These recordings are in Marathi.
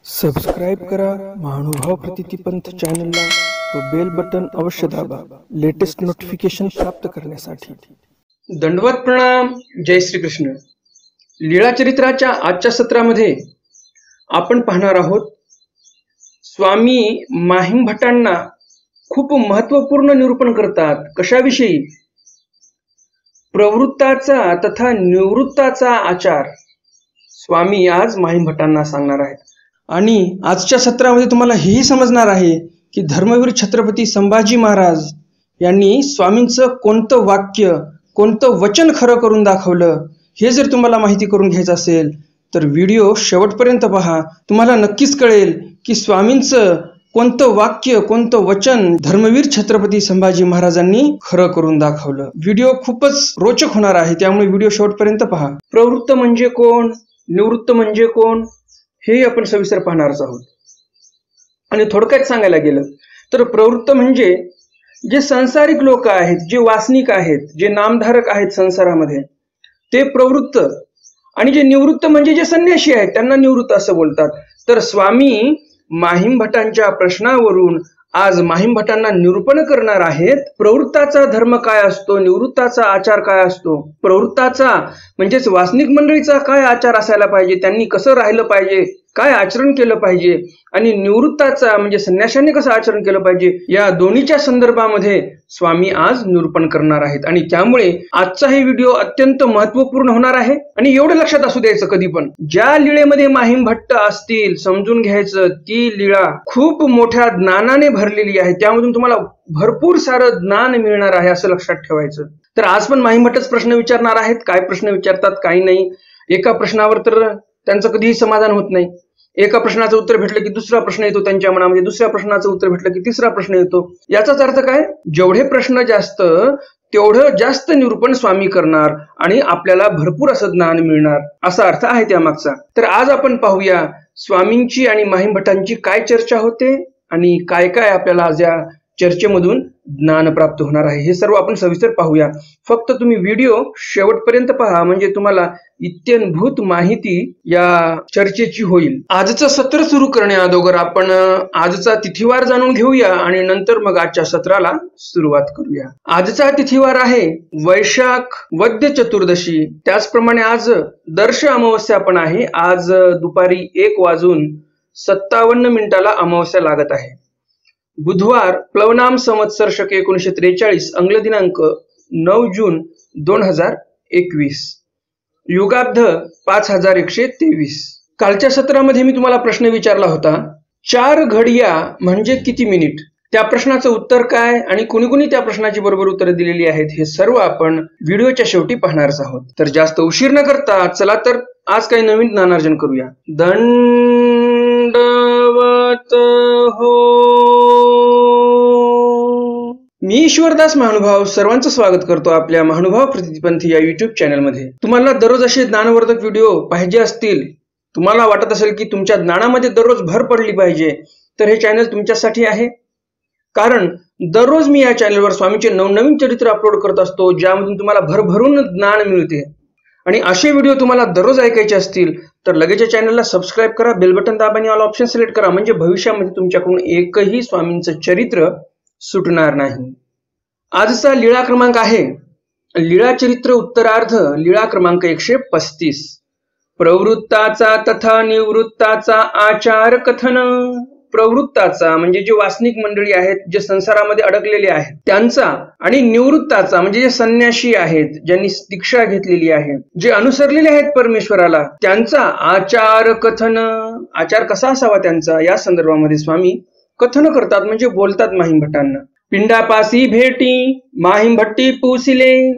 सबस्क्राईब करा महानुभाव प्रतिपंथ चॅनलला व बेल बटन अवश्य दाबा लेटेस्ट नोटिफिकेशन प्राप्त करण्यासाठी। दंडवत प्रणाम। जय श्री कृष्ण। लीळा चरित्राच्या आजच्या सत्रामध्ये आपण पाहणार आहोत स्वामी माहिम भट्टांना खूप महत्त्वपूर्ण निरूपण करतात। कशाविषयी? प्रवृत्ताचा तथा निवृत्ताचा आचार स्वामी आज माहिम भट्टांना सांगणार आहेत। आणि आजच्या सत्रामध्ये तुम्हाला हेही समजणार आहे की धर्मवीर छत्रपती संभाजी महाराज यांनी स्वामींचं कोणतं वाक्य कोणतं वचन खरं करून दाखवलं हे जर तुम्हाला माहिती करून घ्यायचं असेल तर व्हिडिओ शेवटपर्यंत पहा। तुम्हाला नक्कीच कळेल की स्वामींचं कोणतं वाक्य कोणतं वचन धर्मवीर छत्रपती संभाजी महाराजांनी खरं करून दाखवलं। व्हिडिओ खूपच रोचक होणार आहे, त्यामुळे व्हिडिओ शेवटपर्यंत पहा। प्रवृत्त म्हणजे कोण, निवृत्त म्हणजे कोण हे आपण सविस्तर पाहणार आहोत। आणि थोडक्यात सांगायला गेलं तर प्रवृत्त म्हणजे जे सांसारिक लोक आहेत, जे वासनिक आहेत, जे नामधारक आहेत संसारामध्ये ते प्रवृत्त, आणि जे निवृत्त म्हणजे जे संन्यासी आहेत त्यांना निवृत्त असं बोलतात। तर स्वामी माहिम भट्टांच्या प्रश्नावरून आज माहिम भट्टांना निरूपण करणार आहेत प्रवृत्ताचा धर्म काय असतो, निवृत्ताचा आचार काय असतो। प्रवृत्ताचा म्हणजेच वासनिक मंडळीचा काय आचार असायला पाहिजे, त्यांनी कसं राहिलं पाहिजे, काय आचरण केलं पाहिजे, आणि निवृत्ताचा म्हणजे संन्याशांनी कसं आचरण केलं पाहिजे, या दोन्हीच्या संदर्भामध्ये स्वामी आज निरूपण करणार आहेत। आणि त्यामुळे आजचा हे व्हिडिओ अत्यंत महत्त्वपूर्ण होणार आहे। आणि एवढं लक्षात असू द्यायचं कधी पण ज्या लीळेमध्ये माहिम भट्ट असतील समजून घ्यायचं ती लीळा खूप मोठ्या ज्ञानाने भरलेली आहे, त्यामधून तुम्हाला भरपूर सारं ज्ञान मिळणार आहे असं लक्षात ठेवायचं। तर आज पण माहिम भट्टच प्रश्न विचारणार आहेत। काय प्रश्न विचारतात काही नाही, एका प्रश्नावर तर त्यांचं कधीही समाधान होत नाही। एका प्रश्नाचं उत्तर भेटलं की दुसरा प्रश्न येतो त्यांच्या मनामध्ये, दुसऱ्या प्रश्नाचं उत्तर भेटलं की तिसरा प्रश्न येतो। याचाच अर्थ काय, जेवढे प्रश्न जास्त तेवढं जास्त निरूपण स्वामी करणार आणि आपल्याला भरपूर असं ज्ञान मिळणार असा अर्थ आहे त्यामागचा। तर आज आपण पाहूया स्वामींची आणि माहिम भट्टांची काय चर्चा होते आणि काय काय आपल्याला आज या चर्चेमधून ज्ञान प्राप्त होणार आहे हे सर्व आपण सविस्तर पाहूया। फक्त तुम्ही व्हिडिओ शेवटपर्यंत पहा म्हणजे तुम्हाला इत्यंभूत माहिती या चर्चेची होईल। आजचं सत्र सुरू करण्याअगोदर आपण आजचा तिथीवार जाणून घेऊया आणि नंतर मग आजच्या सत्राला सुरुवात करूया। आजचा तिथीवार आहे वैशाख वद्य चतुर्दशी, त्याचप्रमाणे आज दर्श अमावस्या पण आहे। आज दुपारी 1:57 अमावस्या लागत आहे। बुधवार प्लवनाम संवत्सर शके 1943 अंग्ल दिनांक 9 जून 2021, युगाब्ध 5123। कालच्या सत्रामध्ये मी तुम्हाला प्रश्न विचारला होता 4 घडिया म्हणजे किती मिनिट, त्या प्रश्नाचं उत्तर काय आणि कुणी कुणी त्या प्रश्नाची बरोबर उत्तरे दिलेली आहेत हे सर्व आपण व्हिडिओच्या शेवटी पाहणारच आहोत। तर जास्त उशीर न करता चला तर आज काही नवीन ज्ञानार्जन करूया। दंडवत हो। मी ईश्वरदास महानुभाव सर्वांचं स्वागत करतो आपल्या महानुभाव प्रतिपंथ या युट्यूब चॅनलमध्ये। तुम्हाला दररोज असे ज्ञानवर्धक व्हिडिओ पाहिजे असतील, तुम्हाला वाटत असेल की तुमच्या ज्ञानामध्ये दररोज भर पडली पाहिजे, तर हे चॅनल तुमच्यासाठी आहे। कारण दररोज मी या चॅनलवर स्वामींचे नवनवीन चरित्र अपलोड करत असतो ज्यामधून तुम्हाला भरभरून ज्ञान मिळते। आणि असे व्हिडिओ तुम्हाला दररोज ऐकायचे असतील तर लगेच या चॅनलला सबस्क्राईब करा, बेल बटन दाबा आणि ऑल ऑप्शन सिलेक्ट करा, म्हणजे भविष्यामध्ये तुमच्याकडून एकही स्वामींचं चरित्र सुटणार नाही। आजचा लीळा क्रमांक आहे लीळा चरित्र उत्तरार्ध, लीळा क्रमांक 135। प्रवृत्ताचा तथा निवृत्ताचा आचार कथन। प्रवृत्ताचा म्हणजे जे वासनिक मंडळी आहेत, जे संसारामध्ये अडकलेले आहेत त्यांचा, आणि निवृत्ताचा म्हणजे जे संन्यासी आहेत, ज्यांनी दीक्षा घेतलेली आहे, जे अनुसरलेले आहेत परमेश्वराला, त्यांचा आचार कथन। आचार कसा असावा त्यांचा या संदर्भामध्ये स्वामी कथन करतात म्हणजे बोलतात माहिम भट्टांना। पिंडापासी भेटी माहिम भट्टी पुसिले।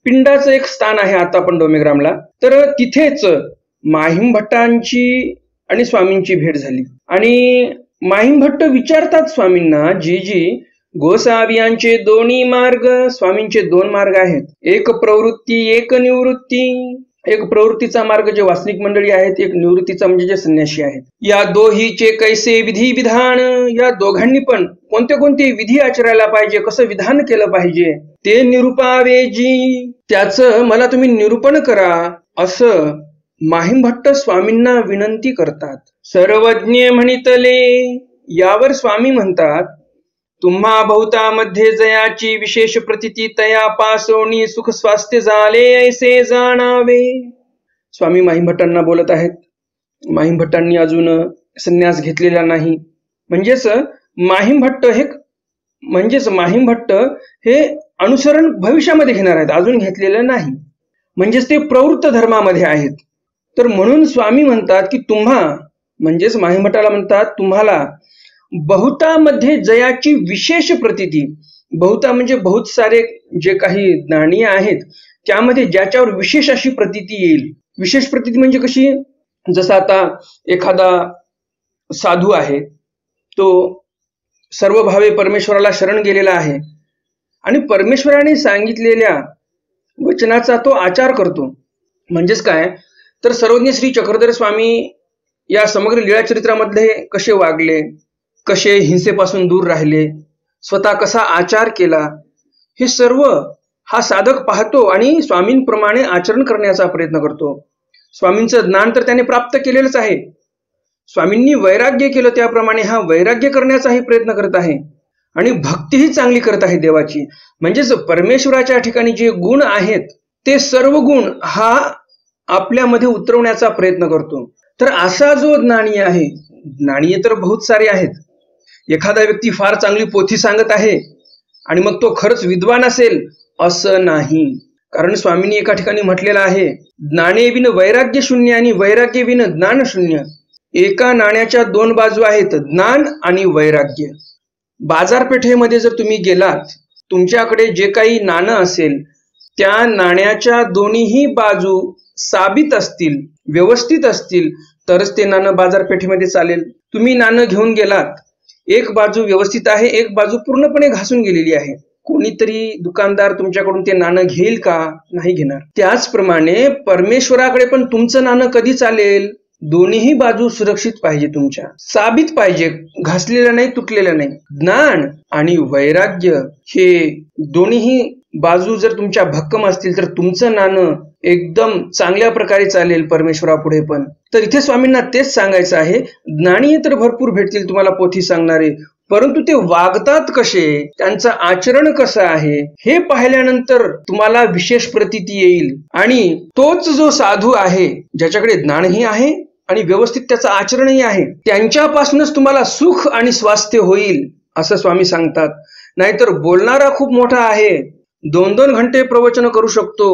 पिंडाचं एक स्थान आहे आता आपण डोमेग्रामला, तर तिथेच माहिम भट्टांची आणि स्वामींची भेट झाली। आणि माहिम भट्ट विचारतात स्वामींना, जी गोसावियांचे दोन्ही मार्ग, स्वामींचे 2 मार्ग आहेत, एक प्रवृत्ती एक निवृत्ती। एक प्रवृत्तीचा मार्ग जे वासनिक मंडळी आहेत, एक निवृत्तीचा म्हणजे जे संन्यासी आहेत। या दोहीचे कैसे विधी विधान, या दोघांनी पण कोणते कोणते विधी आचरायला पाहिजे, कसं विधान केलं पाहिजे ते निरूपावेजी, त्याचं मला तुम्ही निरूपण करा असं माहिम भट्ट स्वामींना विनंती करतात। सर्वज्ञ म्हणितले. यावर स्वामी म्हणतात, तुम्हा बहुतामध्ये जयाची विशेष प्रतीती तया पासोनी सुख स्वास्थ्य झाले ऐसे जाणावे. स्वामी माहीमभट्टांना बोलत आहेत. माहीमभट्टांनी अजून संन्यास घेतलेला नाही. म्हणजेच माहीमभट्ट हे अनुसरण भविष्यामध्ये घेणार आहेत, अजून घेतलेलं नाही. म्हणजेच ते प्रवृत्त धर्मामध्ये आहेत. तर म्हणून स्वामी म्हणतात की तुम्हा, म्हणजेच माहीमभट्टाला म्हणतात, तुम्हाला बहुतामध्ये जयाची विशेष प्रतीती. बहुता म्हणजे बहुत सारे जे काही नाणी आहेत त्यामध्ये ज्याच्यावर विशेष अशी प्रतीती येईल. विशेष प्रतीती म्हणजे कशी? जसं आता एखादा साधू आहे, तो सर्व भावे परमेश्वराला शरण गेलेला आहे आणि परमेश्वराने सांगितलेल्या वचनाचा तो आचार करतो. म्हणजेच काय तर सर्वज्ञ श्री चक्रधर स्वामी या समग्र लीळा चरित्रामध्ये कसे वागले, कसे हिंसेपासून दूर राहिले, स्वतः कसा आचार केला, हे सर्व हा साधक पाहतो आणि स्वामींप्रमाणे आचरण करण्याचा प्रयत्न करतो. स्वामींचं ज्ञान तर त्याने प्राप्त केलेलंच आहे. स्वामींनी वैराग्य केलं त्याप्रमाणे हा वैराग्य करण्याचाही प्रयत्न करत आहे आणि भक्तीही चांगली करत आहे देवाची. म्हणजेच परमेश्वराच्या ठिकाणी जे गुण आहेत ते सर्व गुण हा आपल्यामध्ये उतरवण्याचा प्रयत्न करतो. तर असा जो ज्ञानी आहे, ज्ञानी तर बहुत सारे आहेत. एखादा व्यक्ती फार चांगली पोथी सांगत आहे आणि मग तो खरंच विद्वान असेल असं नाही. कारण स्वामींनी एका ठिकाणी म्हटलेलं आहे, ज्ञाने विन वैराग्य शून्य आणि वैराग्य विन ज्ञान शून्य. एका नाण्याच्या दोन बाजू आहेत, ज्ञान आणि वैराग्य. बाजारपेठेमध्ये जर तुम्ही गेलात, तुमच्याकडे जे काही नाणं असेल त्या नाण्याच्या दोन्हीही बाजू साबित असतील, व्यवस्थित असतील तरच ते नाणं बाजारपेठेमध्ये चालेल. तुम्ही नाणं घेऊन गेलात, एक बाजू व्यवस्थित आहे, एक बाजू पूर्णपणे घासून गेलेली आहे, कोणीतरी दुकानदार तुमच्याकडून ते नाणं घेईल का? नाही घेणार. त्याचप्रमाणे परमेश्वराकडे पण तुमचं नाणं कधी चालेल? दोन्हीही बाजू सुरक्षित पाहिजे, तुमच्या साबित पाहिजे, घासलेलं नाही, तुटलेलं नाही. ज्ञान आणि वैराग्य हे दोन्हीही बाजू जर तुमच्या भक्कम असतील तर तुमचं नाणं एकदम चांगल्या प्रकारे चालेल परमेश्वरापुढे पण. तर इथे स्वामींना तेच सांगायचं आहे, ज्ञानी तर भरपूर भेटतील तुम्हाला पोथी सांगणारे, परंतु ते वागतात कसे, त्यांचं आचरण कसं आहे हे पाहिल्यानंतर तुम्हाला विशेष प्रतीती येईल. आणि तोच जो साधू आहे, ज्याच्याकडे ज्ञानही आहे आणि व्यवस्थित त्याचं आचरणही आहे, त्यांच्यापासूनच तुम्हाला सुख आणि स्वास्थ्य होईल असं स्वामी सांगतात. नाहीतर बोलणारा खूप मोठा आहे, 2-2 घंटे प्रवचन करू शकतो,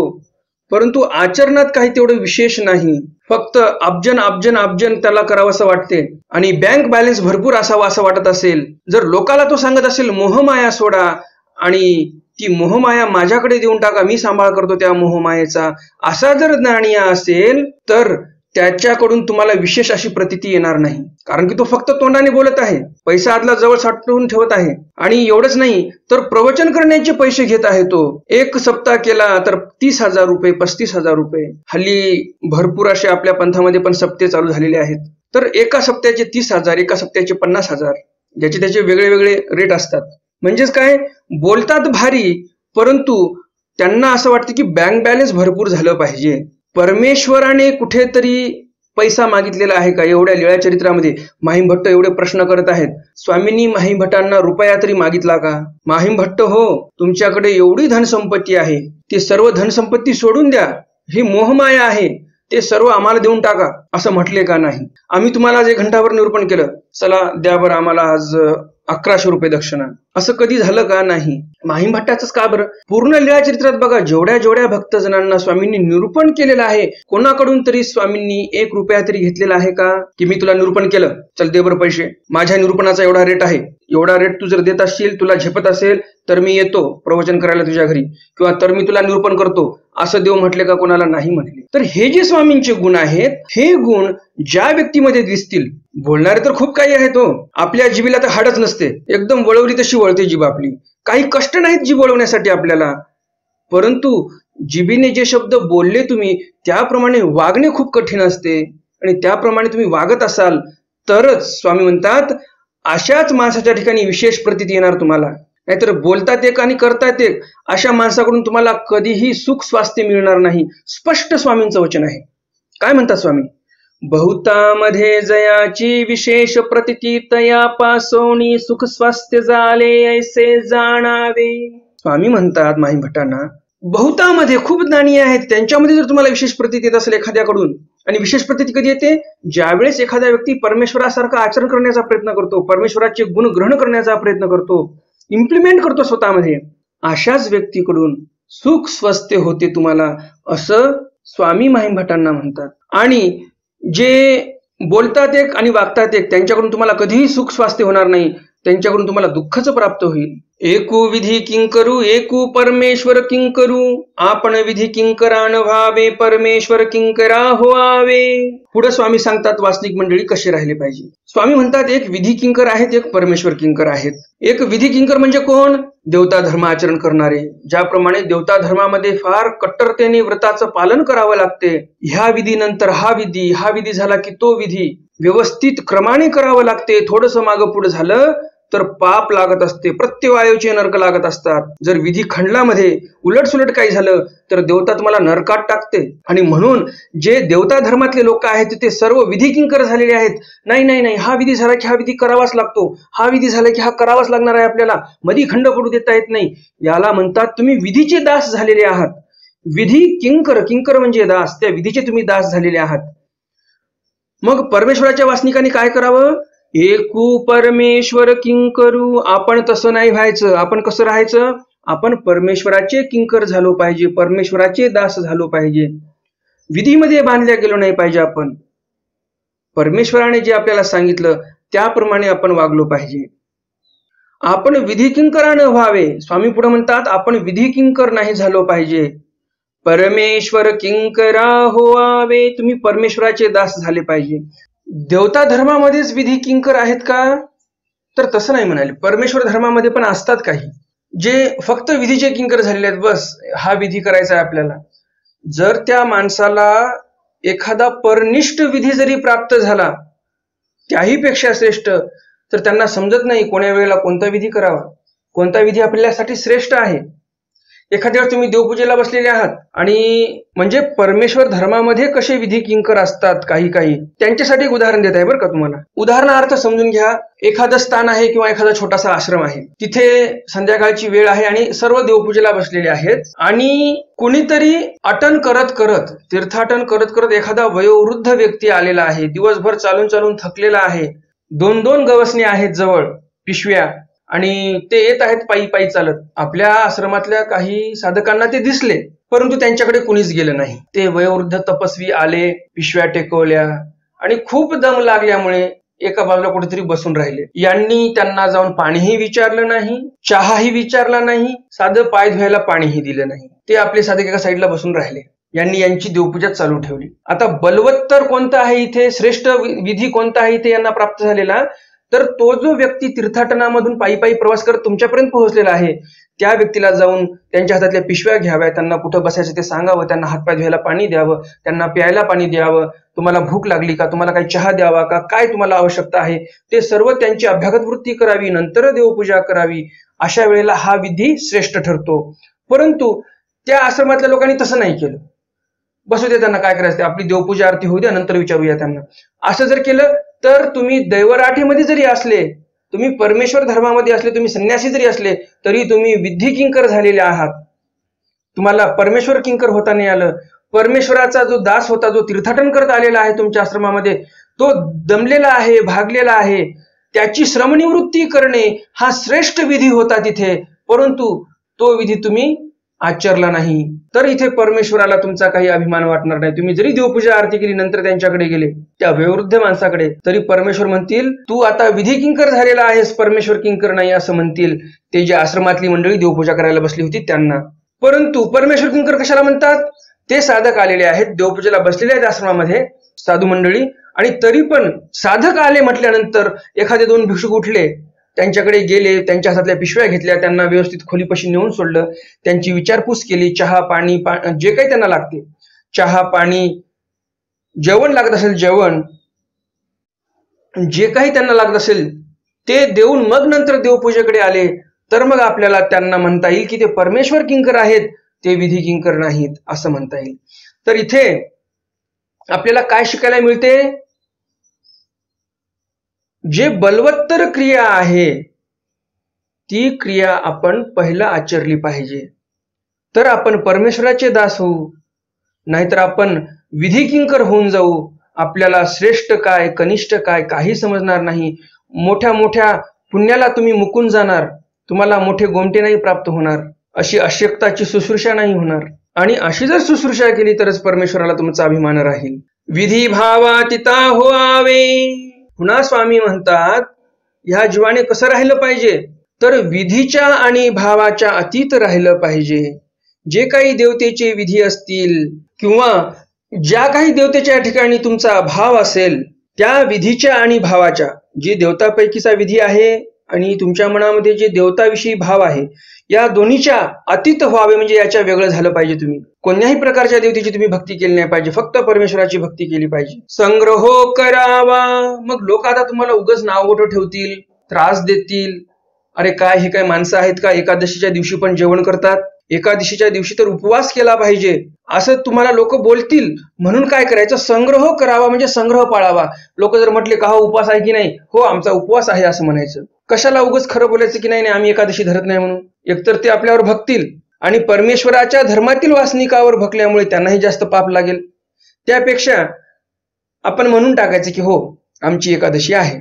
परंतु आचरणात काही तेवढं विशेष नाही. फक्त अब्जन त्याला करावं असं वाटते आणि बँक बॅलन्स भरपूर असावा असं वाटत असेल. जर लोकाला तो सांगत असेल मोहमाया सोडा आणि ती मोहमाया माझ्याकडे देऊन टाका, मी सांभाळ करतो त्या मोहमायेचा, असा जर ज्ञानी असेल तर त्याच्याकडून तुम्हाला विशेष अशी प्रतीती येणार नाही. कारण की तो फक्त तोंडाने बोलत आहे, पैसा आदला जवळ साठवून ठेवत आहे. आणि एवढंच नाही तर प्रवचन करण्याचे पैसे घेत आहे. तो 1 सप्ताह केला तर 30,000 रुपये, 35,000 रुपये. हल्ली भरपूर असे आपल्या पंथामध्ये पण सप्ते चालू झालेले आहेत. तर एका सप्त्याचे 30,000, एका सप्त्याचे 50,000, ज्याचे त्याचे वेगळे वेगळे रेट असतात. म्हणजेच काय, बोलतात भारी, परंतु त्यांना असं वाटतं की बँक बॅलन्स भरपूर झालं पाहिजे. परमेश्वराने कुठेतरी पैसा मागितलेला आहे का? एवढ्या लीळा चरित्रामध्ये माहीमभट्ट एवढे प्रश्न करत आहेत, स्वामींनी माहीमभट्टांना रुपया तरी मागितला का? माहीमभट्ट हो, तुमच्याकडे एवढी धनसंपत्ती आहे, ते सर्व धनसंपत्ती सोडून द्या, ही मोहमाया आहे, ते सर्व आम्हाला देऊन टाका असं म्हटले का? नाही. आम्ही तुम्हाला आज 1 घंटाभर निरूपण केलं, चला द्या बरं आम्हाला आज 1100 रुपये दक्षिणा, असं कधी झालं का? नाही. माहीमभट्टाचंच का बरं? पूर्ण लीळा चरित्रात बघा, जेवढ्या भक्तजनांना स्वामींनी निरूपण केलेलं आहे, कोणाकडून तरी स्वामींनी 1 रुपया तरी घेतलेला आहे का? की मी तुला निरूपण केलं, चल दे बरं पैसे, माझ्या निरूपणाचा एवढा रेट आहे, एवढा रेट तू जर देत असशील, तुला झेपत असेल तर मी येतो प्रवचन करायला तुझ्या घरी, किंवा तर मी तुला निरूपण करतो, असं देव म्हटले का? कोणाला नाही म्हटले. तर हे जे स्वामींचे गुण आहेत, हे गुण ज्या व्यक्तीमध्ये दिसतील, बोलणारे तर खूप काही आहेत हो, आपल्या जिभेला तर हाडच नसते, एकदम वळवली तशी वळते जीभ आपली, काही कष्ट नाहीत जीभ वळवण्यासाठी आपल्याला, परंतु जिभेने जे शब्द बोलले तुम्ही त्याप्रमाणे वागणे खूप कठीण असते. आणि त्याप्रमाणे तुम्ही वागत असाल तरच स्वामी म्हणतात अशाच माणसाच्या ठिकाणी विशेष प्रतीती येणार तुम्हाला. नाहीतर बोलतात एक आणि करतात एक, अशा माणसाकडून तुम्हाला कधीही सुख स्वास्थ्य मिळणार नाही. स्पष्ट स्वामींचं वचन आहे. काय म्हणतात स्वामी? बहुतामध्ये जयाची विशेष प्रतिती तया पासोनी सुख स्वास्थ्य झाले ऐसे जाणावे. स्वामी म्हणतात माही भटांना, बहुतामध्ये खूप ज्ञानी आहेत, त्यांच्यामध्ये जर तुम्हाला विशेष प्रतीती येत असेल एखाद्याकडून, आणि विशेष प्रतीती कधी येते, ज्यावेळेस एखादा व्यक्ती परमेश्वरासारखं आचरण करण्याचा प्रयत्न करतो, परमेश्वराचे गुण ग्रहण करण्याचा प्रयत्न करतो, इम्प्लिमेंट करतो स्वतःमध्ये, अशाच व्यक्तीकडून सुख स्वस्थ होते तुम्हाला, असं स्वामी माहीम भटांना म्हणतात. आणि जे बोलतात एक आणि वागतात एक, त्यांच्याकडून तुम्हाला कधीही सुख स्वास्थ्य होणार नाही, त्यांच्याकडून तुम्हाला दुःखच प्राप्त होईल. एकू विधी किंकरू एकू परमेश्वर किंकरू, आपण विधी किंकरान व्हावे परमेश्वर किंकरा होवावे. पुढे स्वामी सांगतात वास्तविक मंडळी कसे राहिले पाहिजे. स्वामी म्हणतात एक विधी किंकर आहेत, एक परमेश्वर किंकर आहेत. एक विधी किंकर म्हणजे कोण? देवता धर्म आचरण करणारे. ज्याप्रमाणे देवता धर्मामध्ये फार कट्टरतेने व्रताचं पालन करावं लागते, ह्या विधीनंतर हा विधी झाला की तो विधी व्यवस्थित क्रमाने करावं लागते. थोडंसं मागं पुढे झालं तर पाप लागत असते, प्रत्यवायूचे नरक लागत असतात. जर विधी खंडलामध्ये उलटसुलट काही झालं तर देवता तुम्हाला नरकात टाकते. आणि म्हणून जे देवता धर्मातले लोक आहेत ते सर्व विधी किंकर झालेले आहेत. नाही, हा विधी झाला की हा विधी करावाच लागतो, हा विधी झाला की हा करावाच लागणार आहे, आपल्याला मधी खंड पडू देता येत नाही. याला म्हणतात तुम्ही विधीचे दास झालेले आहात. विधी किंकर म्हणजे दास, त्या विधीचे तुम्ही दास झालेले आहात. मग परमेश्वराच्या वासनिकांनी काय करावं? एकू परमेश्वर किंकरू. आपण तसं नाही व्हायचं. आपण कसं राहायचं? आपण परमेश्वराचे किंकर झालो पाहिजे, परमेश्वराचे दास झालो पाहिजे. विधीमध्ये बांधल्या गेलो नाही पाहिजे. आपण परमेश्वराने जे आपल्याला सांगितलं त्याप्रमाणे आपण वागलो पाहिजे. आपण विधी किंकरानं व्हावे. स्वामी पुढे म्हणतात आपण विधी किंकर नाही झालो पाहिजे, परमेश्वर किंकरा होवावे. तुम्ही परमेश्वराचे दास झाले पाहिजे. देवता धर्मामध्येच विधी किंकर आहेत का? तर तसं नाही म्हणाले. परमेश्वर धर्मामध्ये पण असतात काही जे फक्त विधीचे किंकर झालेले आहेत. बस हा विधी करायचा आहे आपल्याला. जर त्या माणसाला एखादा परनिष्ठ विधी जरी प्राप्त झाला, त्याही पेक्षा श्रेष्ठ, तर त्यांना समजत नाही कोण्या वेळेला कोणता विधी करावा, कोणता विधी आपल्यासाठी श्रेष्ठ आहे. एखाद्या वेळेस तुम्ही देवपूजेला बसलेले आहात आणि म्हणजे परमेश्वर धर्मामध्ये कसे विधी किंकर असतात काही त्यांच्यासाठी एक उदाहरण देत आहे बरं का तुम्हाला. उदाहरणार्थ समजून घ्या. एखादं स्थान आहे किंवा एखादा छोटासा आश्रम आहे, तिथे संध्याकाळची वेळ आहे आणि सर्व देवपूजेला बसलेले आहेत आणि कुणीतरी अटन करत तीर्थाटन करत एखादा वयोवृद्ध व्यक्ती आलेला आहे. दिवसभर चालून थकलेला आहे. 2-2 गवसणी आहेत जवळ पिशव्या, आणि ते येत आहेत पायी चालत. आपल्या आश्रमातल्या काही साधकांना ते दिसले, परंतु त्यांच्याकडे कुणीच गेलं नाही. ते वयोवृद्ध तपस्वी आले, पिशव्या टेकवल्या आणि खूप दम लागल्यामुळे एका बाजूला कुठेतरी बसून राहिले. यांनी त्यांना जाऊन पाणीही विचारलं नाही, चहाही विचारला नाही, साधं पाय धुवायला पाणीही दिलं नाही. ते आपले साधक एका साईडला बसून राहिले. यांनी यांची देवपूजा चालू ठेवली. आता बलवत्तर कोणता आहे इथे, श्रेष्ठ विधी कोणता आहे इथे यांना प्राप्त झालेला, तर तो जो व्यक्ती तीर्थाटनामधून पायी प्रवास करत तुमच्यापर्यंत पोहोचलेला आहे, त्या व्यक्तीला जाऊन त्यांच्या हातातल्या पिशव्या घ्याव्या, त्यांना कुठं बसायचं ते सांगावं, त्यांना हातपाय धुवायला पाणी द्यावं, त्यांना प्यायला पाणी द्यावं, तुम्हाला भूक लागली का, तुम्हाला काही चहा द्यावा का, काय तुम्हाला आवश्यकता आहे ते सर्व त्यांची अभ्यागत वृत्ती करावी, नंतर देवपूजा करावी. अशा वेळेला हा विधी श्रेष्ठ ठरतो. परंतु त्या आश्रमातल्या लोकांनी तसं नाही केलं. बसू दे, त्यांना काय करायचं, आपली देवपूजा आरती होऊ द्या, नंतर विचारूया त्यांना. असं जर केलं तर तुम्ही दैवराठीमध्ये जरी असले, तुम्ही परमेश्वर धर्मामध्ये असले, तुम्ही संन्यासी जरी असले, तरी तुम्ही विधी किंकर झालेले आहात. तुम्हाला परमेश्वर किंकर होता नाही आलं. परमेश्वराचा जो दास होता, जो तीर्थाटन करत आलेला आहे तुमच्या आश्रमामध्ये, तो दमलेला आहे, भागलेला आहे, त्याची श्रमनिवृत्ती करणे हा श्रेष्ठ विधी होता तिथे. परंतु तो विधी तुम्ही आचरला नाही, तर इथे परमेश्वराला तुमचा काही अभिमान वाटणार नाही. तुम्ही जरी देवपूजा आरती केली, नंतर त्यांच्याकडे गेले, त्या वयोवृद्ध माणसाकडे, तरी परमेश्वर म्हणतील तू आता विधी किंकर झालेला आहेस, परमेश्वर किंकर नाही, असं म्हणतील ते जे आश्रमातली मंडळी देवपूजा करायला बसली होती त्यांना. परंतु परमेश्वर किंकर कशाला म्हणतात? ते साधक आलेले आहेत, देवपूजेला बसलेले आहेत आश्रमामध्ये साधू मंडळी, आणि तरी पण साधक आले म्हटल्यानंतर एखादे 2 भिक्षुक उठले, त्यांच्याकडे गेले, त्यांच्या हातातल्या पिशव्या घेतल्या, त्यांना व्यवस्थित खोलीपाशी नेऊन सोडलं, त्यांची विचारपूस केली, चहा पाणी जे काही त्यांना लागते, चहा पाणी, जेवण लागत असेल जेवण, जे काही त्यांना लागत असेल ते देऊन मग नंतर देवपूजेकडे आले, तर मग आपल्याला त्यांना म्हणता येईल की ते परमेश्वर किंकर आहेत, ते विधी किंकर नाहीत असं म्हणता येईल. तर इथे आपल्याला काय शिकायला मिळते? जे बलवत्तर क्रिया आहे ती क्रिया आपण पहिला आचरली पाहिजे, तर आपण परमेश्वराचे दास होऊ. नाहीतर आपण विधी किंकर होऊन जाऊ. आपल्याला श्रेष्ठ काय कनिष्ठ काय काही समजणार नाही. मोठ्या मोठ्या पुण्याला तुम्ही मुकून जाणार. तुम्हाला मोठे गोमटे नाही प्राप्त होणार. अशी अशक्ताची शुश्रूषा नाही होणार. आणि अशी जर शुश्रूषा केली तरच परमेश्वराला तुमचा अभिमान राहील. विधी भावातीता होआवे. पुन्हा स्वामी म्हणतात ह्या जीवाने कसं राहिलं पाहिजे, तर विधीच्या आणि भावाच्या अतीत राहिलं पाहिजे. जे काही देवतेचे विधी असतील किंवा ज्या काही देवतेच्या ठिकाणी तुमचा भाव असेल त्या विधीच्या आणि भावाच्या, जी देवतापैकीचा विधी आहे आणि तुमच्या मनामध्ये जे देवताविषयी भाव आहे, या दोन्हीच्या अतीत व्हावे. म्हणजे याच्या वेगळं झालं पाहिजे. तुम्ही कोणत्याही प्रकारच्या देवतेची तुम्ही भक्ती केली नाही पाहिजे, फक्त परमेश्वराची भक्ती केली पाहिजे. संग्रहो करावा. मग लोक आता तुम्हाला उगाच नाव मोठं ठेवतील, त्रास देतील. अरे काय हे काय माणसं आहेत का, एकादशीच्या दिवशी पण जेवण करतात, एकादशीच्या दिवशी तर उपवास केला पाहिजे, असं तुम्हाला लोक बोलतील. म्हणून काय करायचं, संग्रह करावा म्हणजे संग्रह पाळावा. लोक जर म्हटले का हो उपवास आहे की नाही, हो आमचा उपवास आहे असं म्हणायचं. कशाला उगाच खरं बोलायचं की नाही आम्ही एकादशी धरत नाही म्हणून. एकतर ते आपल्यावर भक्तील आणि परमेश्वराच्या धर्मातील वासनिकावर भकल्यामुळे त्यांनाही जास्त पाप लागेल. त्यापेक्षा आपण म्हणून टाकायचं की हो आमची एकादशी आहे.